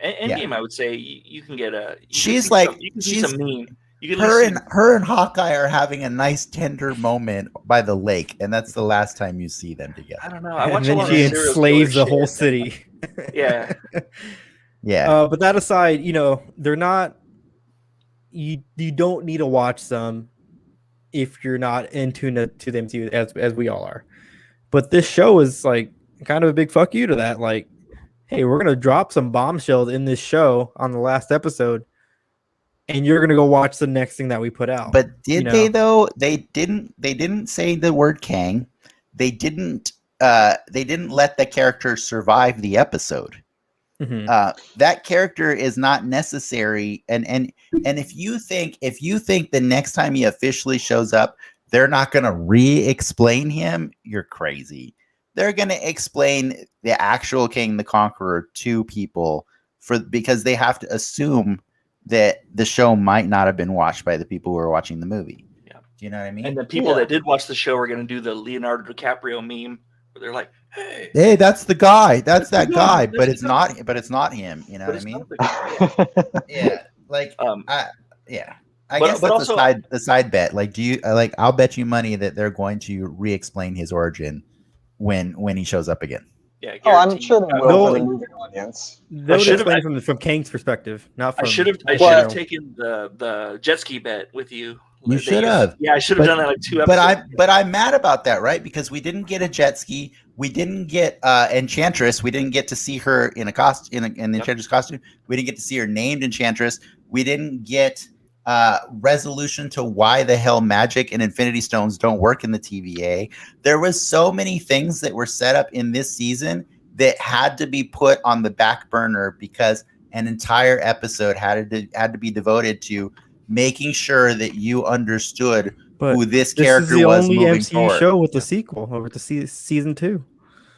Endgame, I would say you can get a. She's some meme. Her and Hawkeye are having a nice tender moment by the lake, and that's the last time you see them together. I don't know. I watch and then she enslaves the whole city. Yeah. Yeah. But that aside, they're not. You don't need to watch them if you're not into the MCU as we all are. But this show is like kind of a big fuck you to that. Like, hey, we're gonna drop some bombshells in this show on the last episode, and you're gonna go watch the next thing that we put out. But they though? They didn't say the word Kang. They didn't let the character survive the episode. Mm-hmm. That character is not necessary. And if you think the next time he officially shows up, they're not gonna re-explain him, you're crazy. They're gonna explain the actual Kang the Conqueror to people because they have to assume that the show might not have been watched by the people who are watching the movie. Yeah. Do you know what I mean? And the people that did watch the show are going to do the Leonardo DiCaprio meme where they're like, hey, that's the guy. That's that guy. But it's not him. You know what I mean? Yeah. Like, I guess that's also the side bet. Like, I'll bet you money that they're going to re-explain his origin when he shows up again. Yeah, I'm sure they will for the movie audience. They'll explain from Kang's perspective, not from. I should have taken the jet ski bet with you. You should have. Yeah, I should have done that like 2 episodes. But I'm mad about that, right? Because we didn't get a jet ski. We didn't get Enchantress. We didn't get to see her in the Enchantress costume. We didn't get to see her named Enchantress. We didn't get resolution to why the hell magic and Infinity Stones don't work in the TVA. There was so many things that were set up in this season that had to be put on the back burner because an entire episode had to be devoted to making sure that you understood who this character was moving MCU forward. Show with the sequel over to season 2.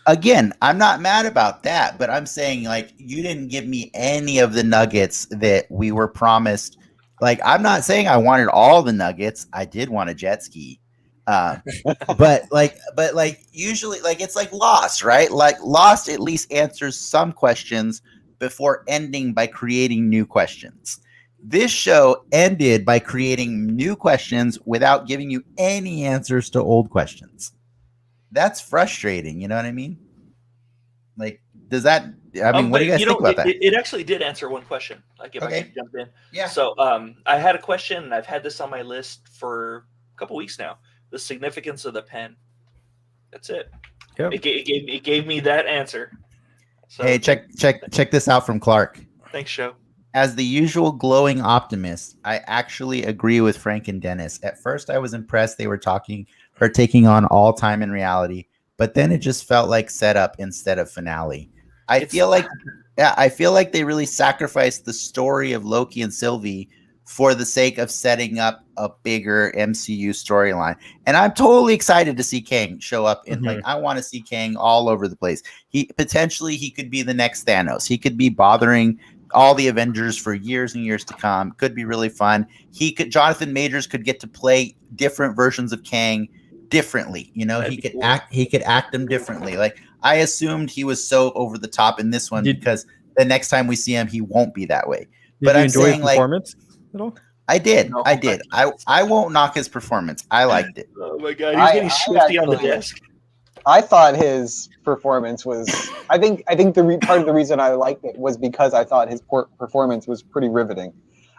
Again, I'm not mad about that, but I'm saying like you didn't give me any of the nuggets that we were promised. Like, I'm not saying I wanted all the nuggets. I did want a jet ski. But usually like it's like Lost, right? Like Lost at least answers some questions before ending by creating new questions. This show ended by creating new questions without giving you any answers to old questions. that's frustrating. You know what I mean? Like, does that? I mean, what do you But, guys think about that? It actually did answer one question. Like, if I Okay. could jump in. Yeah. So, I had a question, and I've had this on my list for a couple weeks now. The significance of the pen. That's it. Yep. It gave me that answer. So, Hey, check this out from Clark. Thanks, Joe. As the usual glowing optimist, I actually agree with Frank and Dennis. At first, I was impressed they were taking on all time in reality, but then it just felt like setup instead of finale. I feel like they really sacrificed the story of Loki and Sylvie for the sake of setting up a bigger MCU storyline. And I'm totally excited to see Kang show up in like I want to see Kang all over the place. He could be the next Thanos. He could be bothering all the Avengers for years and years to come. Could be really fun. Jonathan Majors could get to play different versions of Kang differently. You know, That'd he be could cool. act them differently. Like I assumed he was so over the top in this one because the next time we see him, he won't be that way. Did you enjoy his performance at all? I did. No. I won't knock his performance. I liked it. Oh my god, he's getting swifty on the desk. I thought his performance was. I think part of the reason I liked it was because I thought his performance was pretty riveting.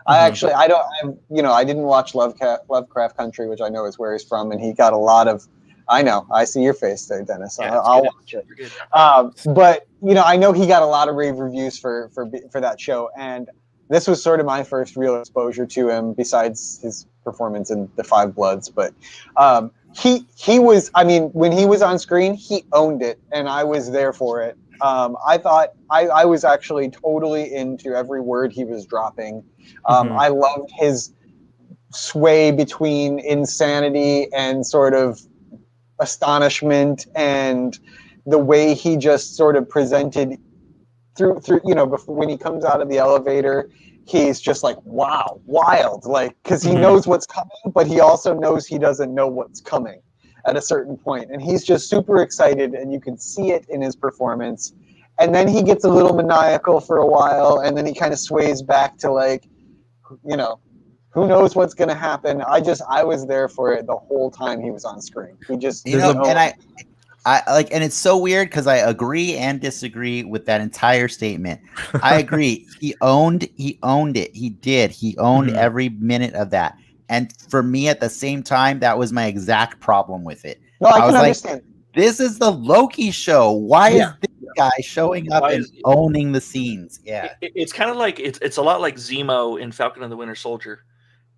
I didn't watch Lovecraft Country, which I know is where he's from, and he got a lot of. I know. I see your face there, Dennis. Yeah, I'll watch it. You're good. But I know he got a lot of rave reviews for that show, and this was sort of my first real exposure to him, besides his performance in The Five Bloods. But he was. I mean, when he was on screen, he owned it, and I was there for it. I thought I was actually totally into every word he was dropping. I loved his sway between insanity and sort of astonishment, and the way he just sort of presented through before, when he comes out of the elevator, he's just like, wow, wild, like, because he knows what's coming, but he also knows he doesn't know what's coming at a certain point, and he's just super excited, and you can see it in his performance. And then he gets a little maniacal for a while, and then he kind of sways back to like, who knows what's going to happen. I was there for it the whole time he was on screen. He just, and and it's so weird because I agree and disagree with that entire statement. I agree. He owned it. He did. He owned every minute of that. And for me, at the same time, that was my exact problem with it. No, I was can understand. Like, this is the Loki show. Why is this guy showing up and owning the scenes? Yeah, it's kind of like it's a lot like Zemo in Falcon and the Winter Soldier.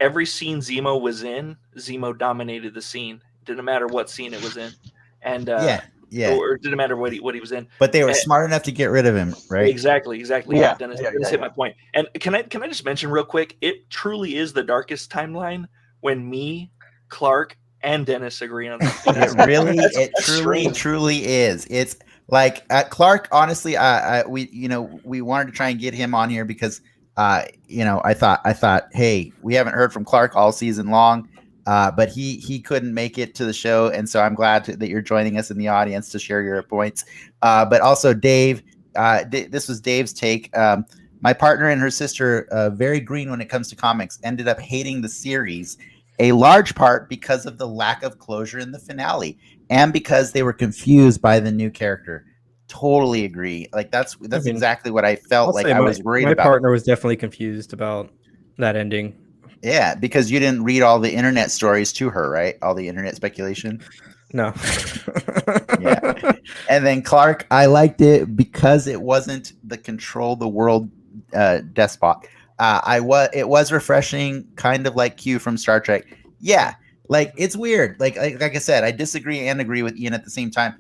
Every scene Zemo was in, Zemo dominated the scene. Didn't matter what scene it was in, and or it didn't matter what he was in. But they were smart enough to get rid of him, right? Exactly. Yeah, Dennis hit my point. And can I just mention real quick? It truly is the darkest timeline when me, Clark, and Dennis agree on something. It truly is. It's like Clark. Honestly, we wanted to try and get him on here because I thought, hey, we haven't heard from Clark all season long, but he couldn't make it to the show, and so I'm glad that you're joining us in the audience to share your points. But also, Dave, this was Dave's take. My partner and her sister, very green when it comes to comics, ended up hating the series, a large part because of the lack of closure in the finale, and because they were confused by the new character. Totally agree. Like that's exactly what I felt like. I was worried about. My partner was definitely confused about that ending. Yeah, because you didn't read all the internet stories to her, right? All the internet speculation. No. Yeah. And then Clark, I liked it because it wasn't the control the world despot. It was refreshing, kind of like Q from Star Trek. Yeah, like it's weird. Like I said, I disagree and agree with Ian at the same time.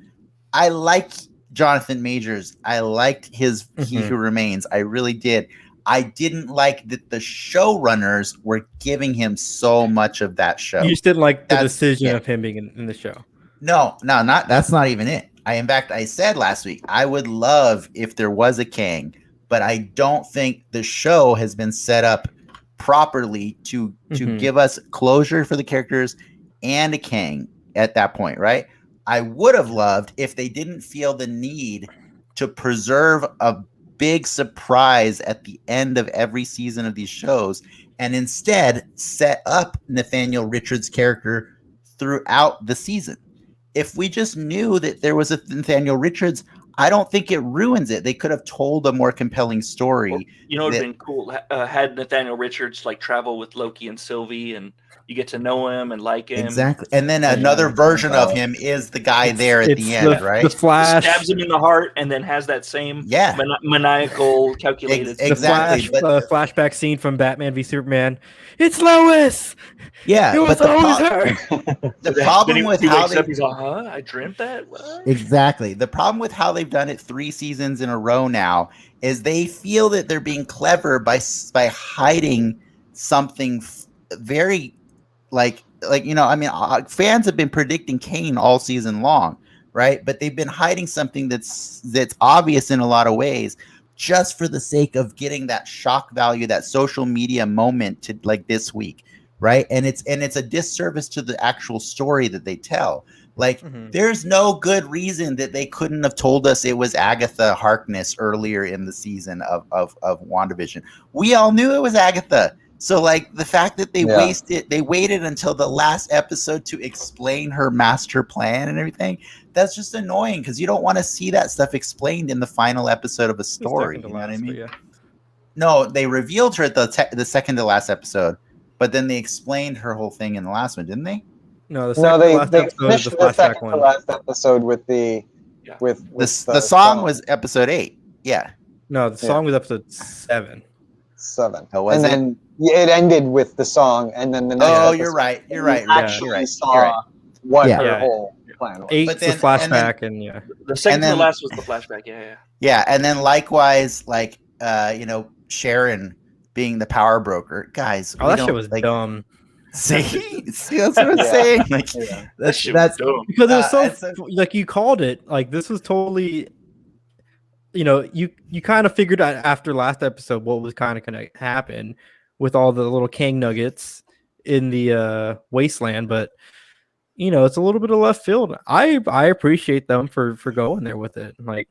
I like Jonathan Majors. I liked his He Who Remains. I really did. I didn't like that the showrunners were giving him so much of that show. You just didn't like the decision of him being in the show. No, that's not even it. In fact, I said last week, I would love if there was a Kang, but I don't think the show has been set up properly to give us closure for the characters and a Kang at that point, right? I would have loved if they didn't feel the need to preserve a big surprise at the end of every season of these shows, and instead set up Nathaniel Richards' character throughout the season. if we just knew that there was a Nathaniel Richards, I don't think it ruins it. They could have told a more compelling story. You know, it'd been cool had Nathaniel Richards like travel with Loki and Sylvie, and you get to know him and like him. Exactly. And then another version of him is the guy there at the end, right? The Flash stabs him in the heart and then has that same maniacal, calculated. Exactly. The flashback scene from Batman v Superman. It's Lois. Yeah, it was always her. The problem with how they he's like, huh? I dreamt that. What? Exactly. The problem with how they've done it 3 seasons in a row now is they feel that they're being clever by hiding something very like fans have been predicting Kane all season long, right? But they've been hiding something that's obvious in a lot of ways, just for the sake of getting that shock value, that social media moment to like this week, right? And it's a disservice to the actual story that they tell. Like, there's no good reason that they couldn't have told us it was Agatha Harkness earlier in the season of WandaVision. We all knew it was Agatha. So like the fact that they waited until the last episode to explain her master plan and everything, that's just annoying because you don't want to see that stuff explained in the final episode of a story. You know what I mean? Yeah. No, they revealed her at the second to last episode, but then they explained her whole thing in the last one, didn't they? No, they finished the second to last episode with the song was episode 8. Yeah. No, the song was episode 7. 7. Oh, was and it? Then it ended with the song, and then the next episode, you're right. You're right. Actually saw what her whole plan was. 8's the flashback, and the second to the last was the flashback. Yeah, and then likewise, like Sharon being the power broker, guys. Oh, that shit was dumb. See, that's what I'm saying. Like, that's dumb. Because it was so like you called it. Like this was totally. You kind of figured out after last episode what was kind of going to happen with all the little Kang nuggets in the wasteland, but it's a little bit of left field. I appreciate them for going there with it. Like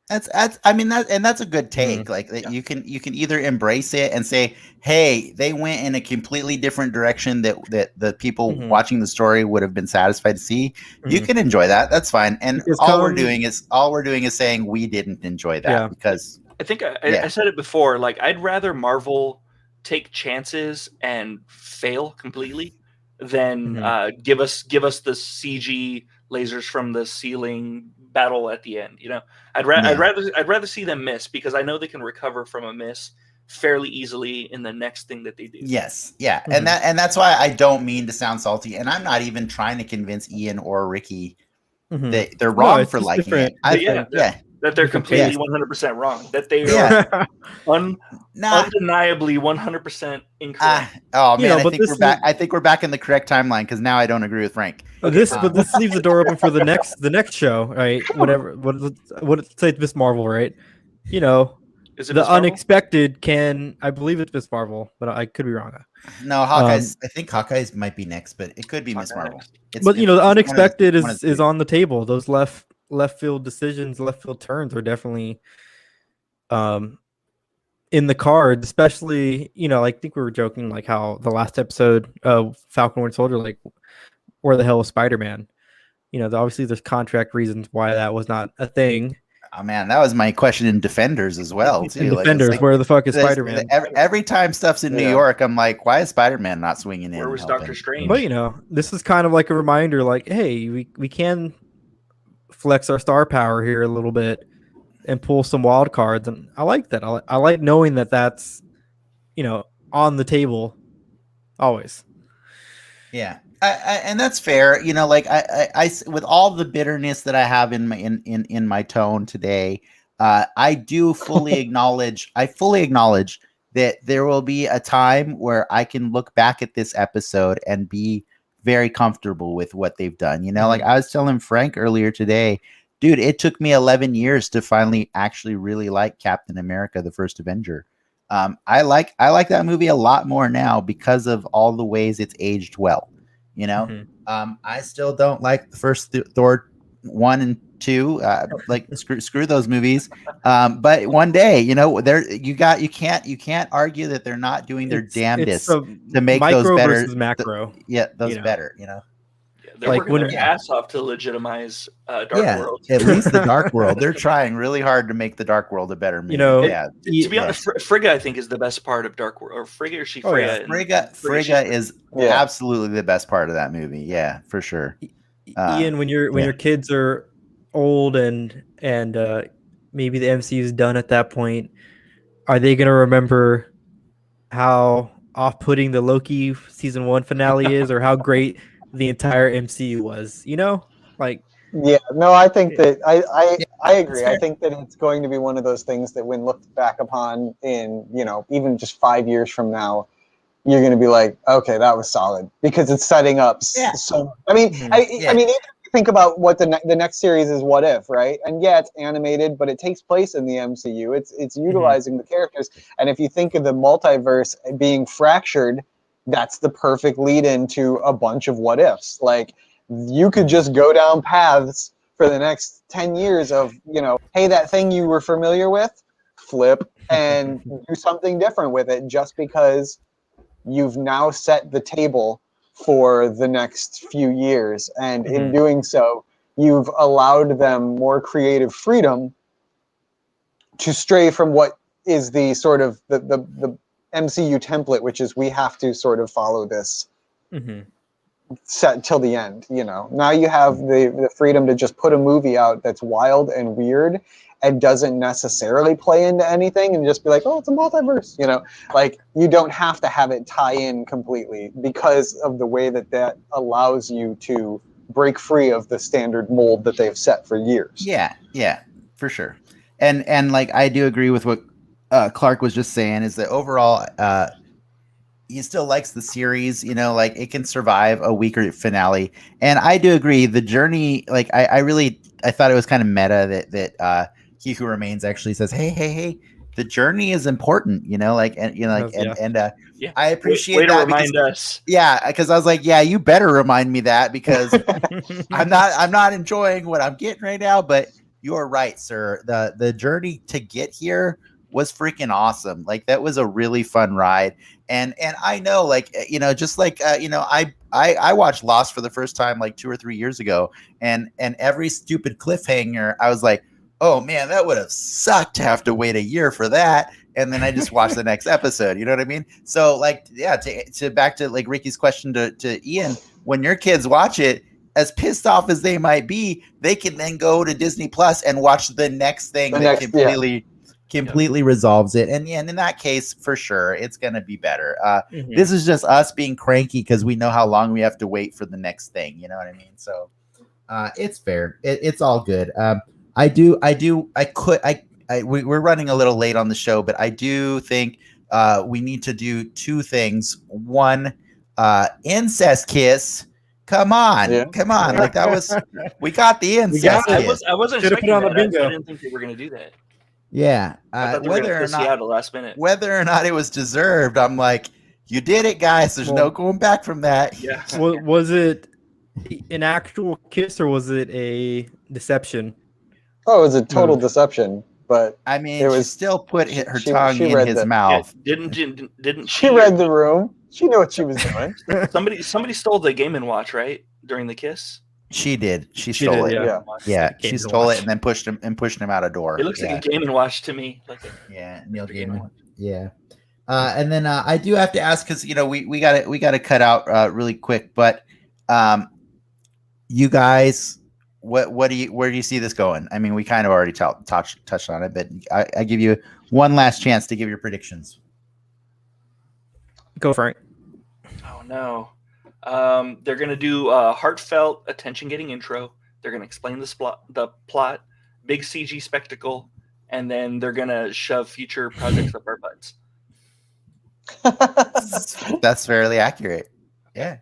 that's a good take. Like you can either embrace it and say, hey, they went in a completely different direction that the people watching the story would have been satisfied to see. You can enjoy that. That's fine. And all we're doing is saying we didn't enjoy that because I think I said it before. Like I'd rather Marvel take chances and fail completely than give us the CG lasers from the ceiling battle at the end. I'd rather see them miss because I know they can recover from a miss fairly easily in the next thing that they do. Yes, yeah, and that's why I don't mean to sound salty, and I'm not even trying to convince Ian or Ricky that they're wrong for liking it. That they're completely 100% wrong. That they are undeniably 100% incorrect. Oh man, I think we're back in the correct timeline because now I don't agree with Frank. But this leaves the door open for the next show, right? Whatever. What say Miss Marvel, right? Is it the unexpected I believe it's Miss Marvel, but I could be wrong. No, Hawkeye's. I think Hawkeye's might be next, but it could be Miss Marvel. But the unexpected is on the table. Those left field decisions, left field turns are definitely in the cards, especially, I think we were joking like how the last episode of Falcon Winter Soldier, like where the hell is Spider-Man? Obviously there's contract reasons why that was not a thing. Oh man, that was my question in Defenders as well too. Defenders, where the fuck is Spider-Man? Every time stuff's in New York, I'm like, why is Spider-Man not swinging in? Where was Doctor Strange? But this is kind of like a reminder, like, hey, we can flex our star power here a little bit and pull some wild cards, and I like that. I like knowing that that's on the table always. Yeah, and that's fair. Like I with all the bitterness that I have in my tone today, I do fully acknowledge. I fully acknowledge that there will be a time where I can look back at this episode and be very comfortable with what they've done. Like I was telling Frank earlier today, dude, it took me 11 years to finally actually really like Captain America, the First Avenger. I like that movie a lot more now because of all the ways it's aged well. I still don't like the first Thor 1 and 2. Like screw those movies. But one day, you can't argue that they're not doing their damnedest to make those better. Macro. Those better. they're Like, working when- their ass off to legitimize Dark Yeah, World. at least the Dark World. They're trying really hard to make the Dark World a better movie. You know, yeah. To be honest, Frigga I think is the best part of Dark World. Or Frigga, or she Oh, yeah. Freya? Frigga is Yeah. absolutely the best part of that movie. Yeah, for sure. Ian, when your kids are old and maybe the MCU is done at that point, are they gonna remember how off-putting the Loki season 1 finale is, or how great the entire MCU was? You know, like Yeah, no, I think that I agree. fair. I think that it's going to be one of those things that when looked back upon in, even just 5 years from now, you're going to be like, okay, that was solid because it's setting up. Yeah. So, I mean, I mean, even if you think about what the next series is, What If, right? And yeah, it's animated, but it takes place in the MCU. It's utilizing the characters. And if you think of the multiverse being fractured, that's the perfect lead into a bunch of what ifs. Like, you could just go down paths for the next 10 years of, hey, that thing you were familiar with, flip and do something different with it just because you've now set the table for the next few years. And in doing so, you've allowed them more creative freedom to stray from what is the sort of the MCU template, which is we have to sort of follow this set till the end. Now you have the freedom to just put a movie out that's wild and weird and doesn't necessarily play into anything and just be like, oh, it's a multiverse. Like, you don't have to have it tie in completely because of the way that allows you to break free of the standard mold that they've set for years. Yeah, for sure. And like, I do agree with what Clark was just saying, is that overall he still likes the series, like it can survive a weaker finale. And I do agree, the journey, like I thought it was kind of meta that He Who Remains actually says, hey, the journey is important, I appreciate way to that remind us. Yeah, because I was like, yeah, you better remind me that because I'm not enjoying what I'm getting right now. But you're right, sir. The journey to get here was freaking awesome. Like, that was a really fun ride. And I know, like, just like I watched Lost for the first time like 2 or 3 years ago, and every stupid cliffhanger, I was like, oh man, that would have sucked to have to wait a year for that. And then I just watched the next episode. You know what I mean? So, like, yeah, to back to like Ricky's question to Ian, when your kids watch it, as pissed off as they might be, they can then go to Disney Plus and watch the next thing completely resolves it. And in that case, for sure, it's going to be better. This is just us being cranky because we know how long we have to wait for the next thing. You know what I mean? So it's fair. It's all good. We're running a little late on the show, but I do think we need to do 2 things. One, incest kiss. Come on. Like, that was, we got the incest kiss. I wasn't Should've expecting put on the that. bingo. I didn't think they were going to do that. Yeah. I thought they were going to piss you out at the last minute. Whether or not it was deserved, I'm like, you did it, guys. There's no going back from that. Yeah. Was it an actual kiss or was it a deception? Oh, it was a total deception. But I mean, it was, she still put her she tongue in read his mouth. Yeah, didn't she read the room. She knew what she was doing. Somebody stole the Game & Watch, right? During the kiss? She did. She stole it. Yeah. She stole it and then pushed him out a door. It looks like a Game & Watch to me. Neil Gaiman. Yeah. And then I do have to ask, because we got to cut out really quick. But you guys, where do you see this going? I mean, we kind of already touched on it, but I give you one last chance to give your predictions. Go, Frank. Oh no. They're gonna do a heartfelt, attention-getting intro. They're gonna explain the plot, big CG spectacle, and then they're gonna shove future projects up our butts. That's fairly accurate. Yeah,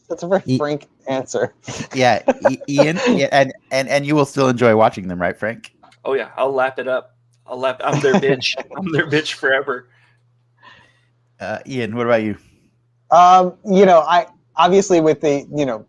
that's a very frank answer. Yeah, Ian, and you will still enjoy watching them, right, Frank? Oh yeah, I'll lap it up. I'm their bitch. I'm their bitch forever. Ian, what about you? I obviously with the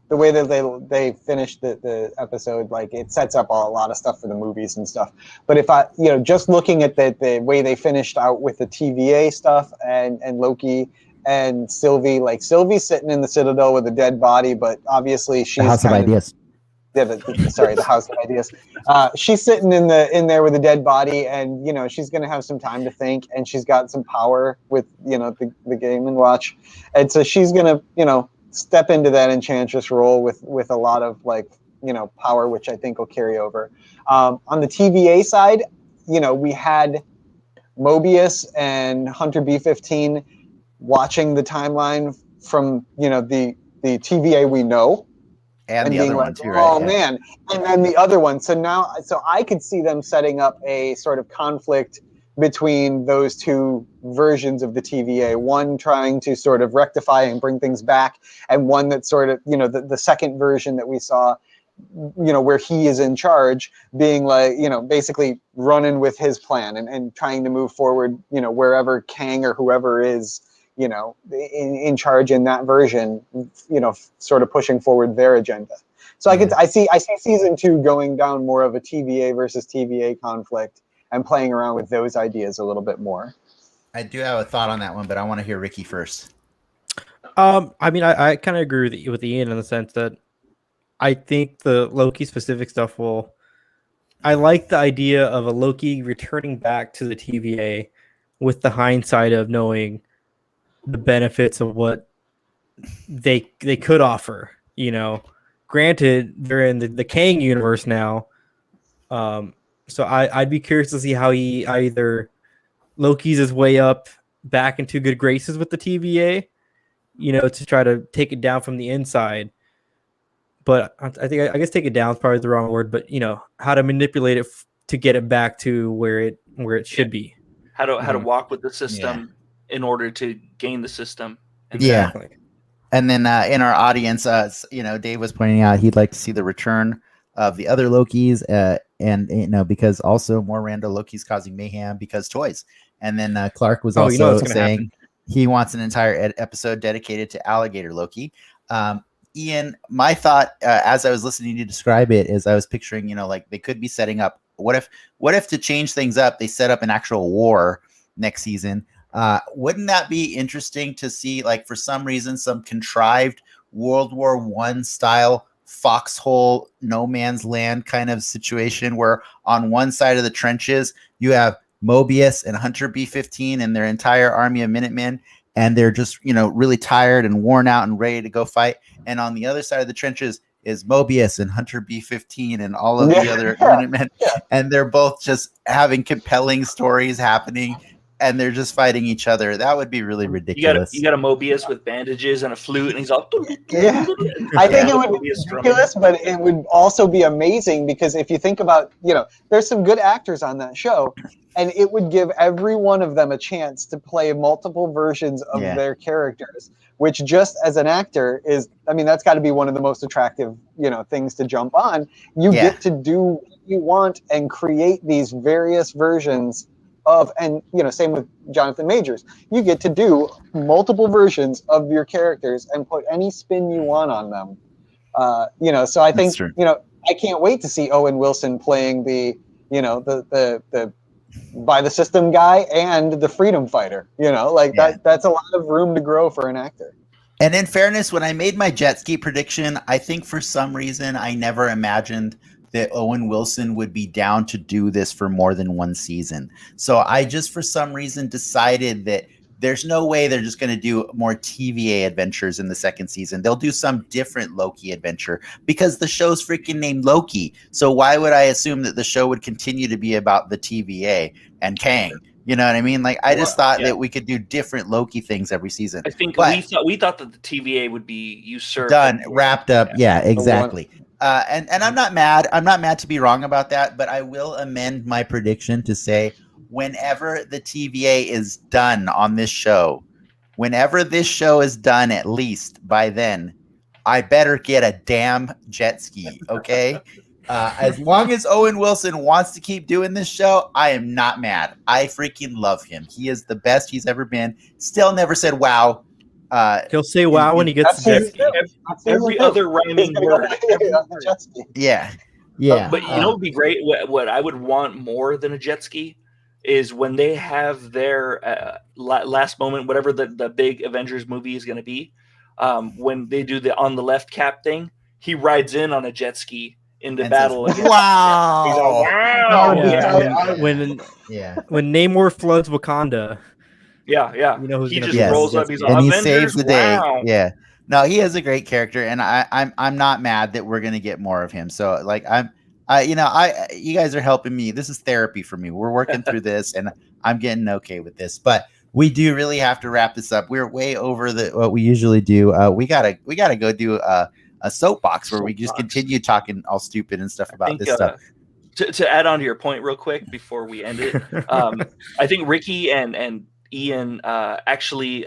way that they finished the episode, like, it sets up a lot of stuff for the movies and stuff. But if I just looking at the way they finished out with the TVA stuff and Loki and Sylvie's sitting in the Citadel with a dead body, but obviously she's The House of Ideas. Yeah, the House of Ideas. She's sitting in there with a dead body, and she's going to have some time to think, and she's got some power with the Game and Watch, and so she's going to step into that Enchantress role with a lot of power, which I think will carry over. On the TVA side, we had Mobius and Hunter B-15 watching the timeline from the TVA we know. And the other one too, right? Oh man! And then the other one. So I could see them setting up a sort of conflict between those two versions of the TVA. One trying to sort of rectify and bring things back, and one that sort of the second version that we saw, where he is in charge, being basically running with his plan and trying to move forward. Wherever Kang or whoever is. In charge in that version, sort of pushing forward their agenda. So I see season 2 going down more of a TVA versus TVA conflict and playing around with those ideas a little bit more. I do have a thought on that one, but I want to hear Ricky first. I mean, I kind of agree with Ian in the sense that I think the Loki specific stuff I like the idea of a Loki returning back to the TVA with the hindsight of knowing the benefits of what they could offer. Granted, they're in the Kang universe now, so I'd be curious to see how he either Loki's his way up back into good graces with the TVA, to try to take it down from the inside. But I guess take it down is probably the wrong word, but how to manipulate it to get it back to where it should be. How to walk with the system in order to gain the system. Exactly. Yeah. And then in our audience, Dave was pointing out he'd like to see the return of the other Lokis, and because also more random Lokis causing mayhem because toys. And then Clark was also saying he wants an entire episode dedicated to Alligator Loki. Ian, my thought as I was listening to you describe it is I was picturing, they could be setting up. What if to change things up, they set up an actual war next season? Wouldn't that be interesting to see, for some reason, some contrived World War I style foxhole, no man's land kind of situation where on one side of the trenches you have Mobius and Hunter B-15 and their entire army of Minutemen, and they're just, really tired and worn out and ready to go fight. And on the other side of the trenches is Mobius and Hunter B-15 and all of the other Minutemen, and they're both just having compelling stories happening. And they're just fighting each other. That would be really ridiculous. You got a Mobius with bandages and a flute, and he's all. Yeah, I think it would be ridiculous, but it would also be amazing because if you think about, there's some good actors on that show, and it would give every one of them a chance to play multiple versions of their characters, which just as an actor that's got to be one of the most attractive, things to jump on. You get to do what you want and create these various versions of, and same with Jonathan Majors, you get to do multiple versions of your characters and put any spin you want on them. So I think I can't wait to see Owen Wilson playing the by the system guy and the freedom fighter. That's a lot of room to grow for an actor. And in fairness, when I made my jet ski prediction, I think for some reason I never imagined that Owen Wilson would be down to do this for more than one season. So I just, for some reason, decided that there's no way they're just going to do more TVA adventures in the second season. They'll do some different Loki adventure because the show's freaking named Loki. So why would I assume that the show would continue to be about the TVA and Kang? You know what I mean? I just thought that we could do different Loki things every season. I think we thought that the TVA would be usurped. Done, wrapped up. Yeah, exactly. And I'm not mad. I'm not mad to be wrong about that, but I will amend my prediction to say whenever the TVA is done on this show, whenever this show is done, at least by then, I better get a damn jet ski, okay? As long as Owen Wilson wants to keep doing this show, I am not mad. I freaking love him. He is the best he's ever been. Still never said wow. He'll say wow when he gets the jet ski. Every other rhyming word. Yeah. But what would be great? What I would want more than a jet ski is when they have their last moment, whatever the big Avengers movie is going to be. When they do the on the left cap thing, he rides in on a jet ski into And battle. says, against- wow. He's like, wow. Oh, Yeah, Yeah. when Namor floods Wakanda, Yeah. you know who's He gonna just be on rolls the up. jet He's ski. like, And he Avengers, saves the day. wow. Yeah. No, he is a great character, and I'm not mad that we're gonna get more of him. So like you guys are helping me. This is therapy for me. We're working through this, and I'm getting okay with this. But we do really have to wrap this up. We're way over what we usually do. We gotta go do a soapbox where we just Soapbox. continue talking all stupid and stuff about think, this stuff. To add on to your point real quick before we end it, I think Ricky and Ian actually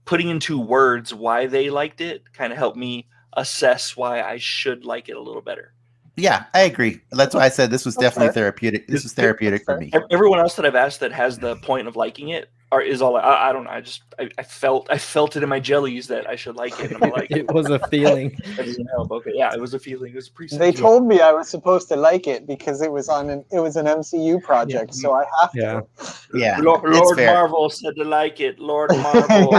putting into words why they liked it kind of helped me assess why I should like it a little better. Yeah, I agree. That's why I said this was That's definitely fair. therapeutic. This was therapeutic for me. Everyone else that I've asked that has the point of liking it is all I don't know. I felt it in my jellies that I should like it. And I'm like, It was a feeling. that doesn't help. Okay, yeah, it was a feeling. It was a They presentiment. told me I was supposed to like it because it was an MCU project, so I have to. Yeah. Yeah, Lord it's fair. Marvel said to like it. Lord Marvel.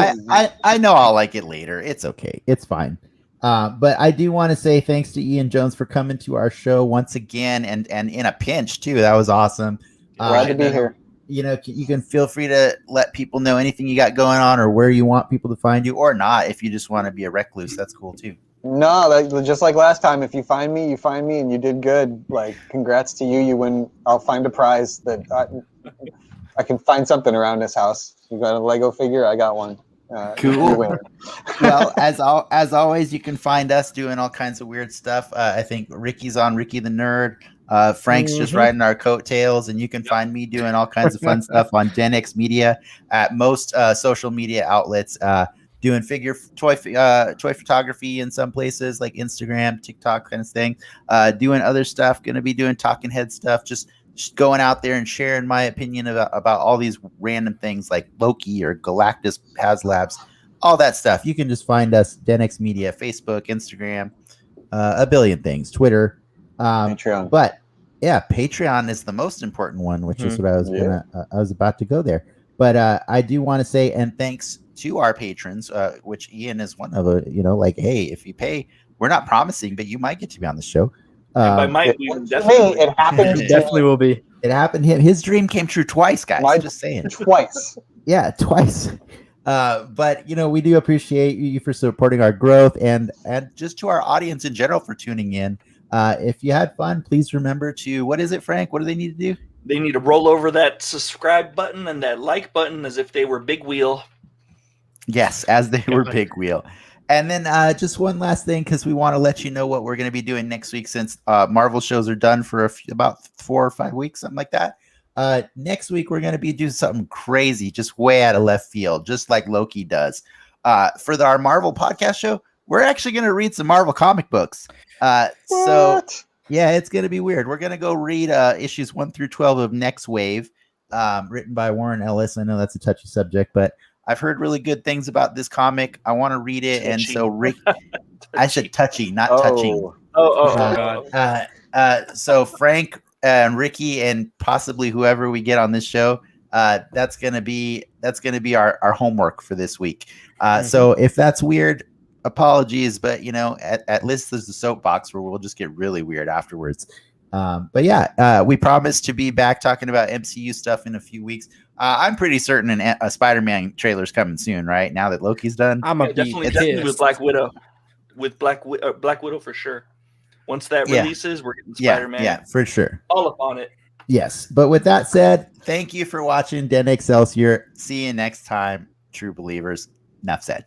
I know I'll like it later. It's okay. It's fine. But I do want to say thanks to Ian Jones for coming to our show once again, and in a pinch too. That was awesome. Glad to be here. You know, you can feel free to let people know anything you got going on or where you want people to find you, or not. If you just want to be a recluse, that's cool too. No, just like last time. If you find me, and you did good. Like, congrats to you. You win. I'll find a prize that I can find something around this house. You got a Lego figure? I got one. Cool. You win. Well, as always, you can find us doing all kinds of weird stuff. I think Ricky's on Ricky the Nerd. Frank's just riding our coattails, and you can find me doing all kinds of fun stuff on Gen X Media at most social media outlets. Doing toy photography in some places like Instagram, TikTok kind of thing. Doing other stuff. Going to be doing talking head stuff. Just going out there and sharing my opinion about all these random things like Loki or Galactus HasLabs, all that stuff. You can just find us, Gen X Media, Facebook, Instagram, a billion things, Twitter. Patreon. But yeah, Patreon is the most important one, which is what I was I was about to go there. But I do want to say, and thanks to our patrons, which Ian is one of hey, if you pay, we're not promising, but you might get to be on the show. By might, we To definitely. me, it happened. It definitely will be. It happened to him. His dream came true twice, guys. Just saying. Twice. Yeah, twice. But we do appreciate you for supporting our growth, and just to our audience in general for tuning in. If you had fun, please remember to, what is it, Frank? What do they need to do? They need to roll over that subscribe button and that like button as if they were Big Wheel. Yes, as they were Big Wheel. And then just one last thing, because we want to let you know what we're going to be doing next week, since Marvel shows are done for about 4 or 5 weeks, something like that. Next week, we're going to be doing something crazy, just way out of left field, just like Loki does. For our Marvel podcast show, we're actually going to read some Marvel comic books. So yeah, it's going to be weird. We're going to go read issues 1 through 12 of Next Wave, written by Warren Ellis. I know that's a touchy subject, but I've heard really good things about this comic. I want to read it. Touchy. And so Rick, I said touchy, not touching. Oh. So Frank and Ricky and possibly whoever we get on this show, that's gonna be our homework for this week. So if that's weird, apologies, but at least there's a soapbox where we'll just get really weird afterwards. But yeah, we promise to be back talking about MCU stuff in a few weeks. I'm pretty certain a Spider-Man trailer's coming soon, right? Now that Loki's done. I'm Definitely with Black Widow. With Black Widow for sure. Once that releases, we're getting Spider-Man. Yeah, for sure. All up on it. Yes. But with that said, thank you for watching Den Excelsior. See you next time, true believers. Enough said.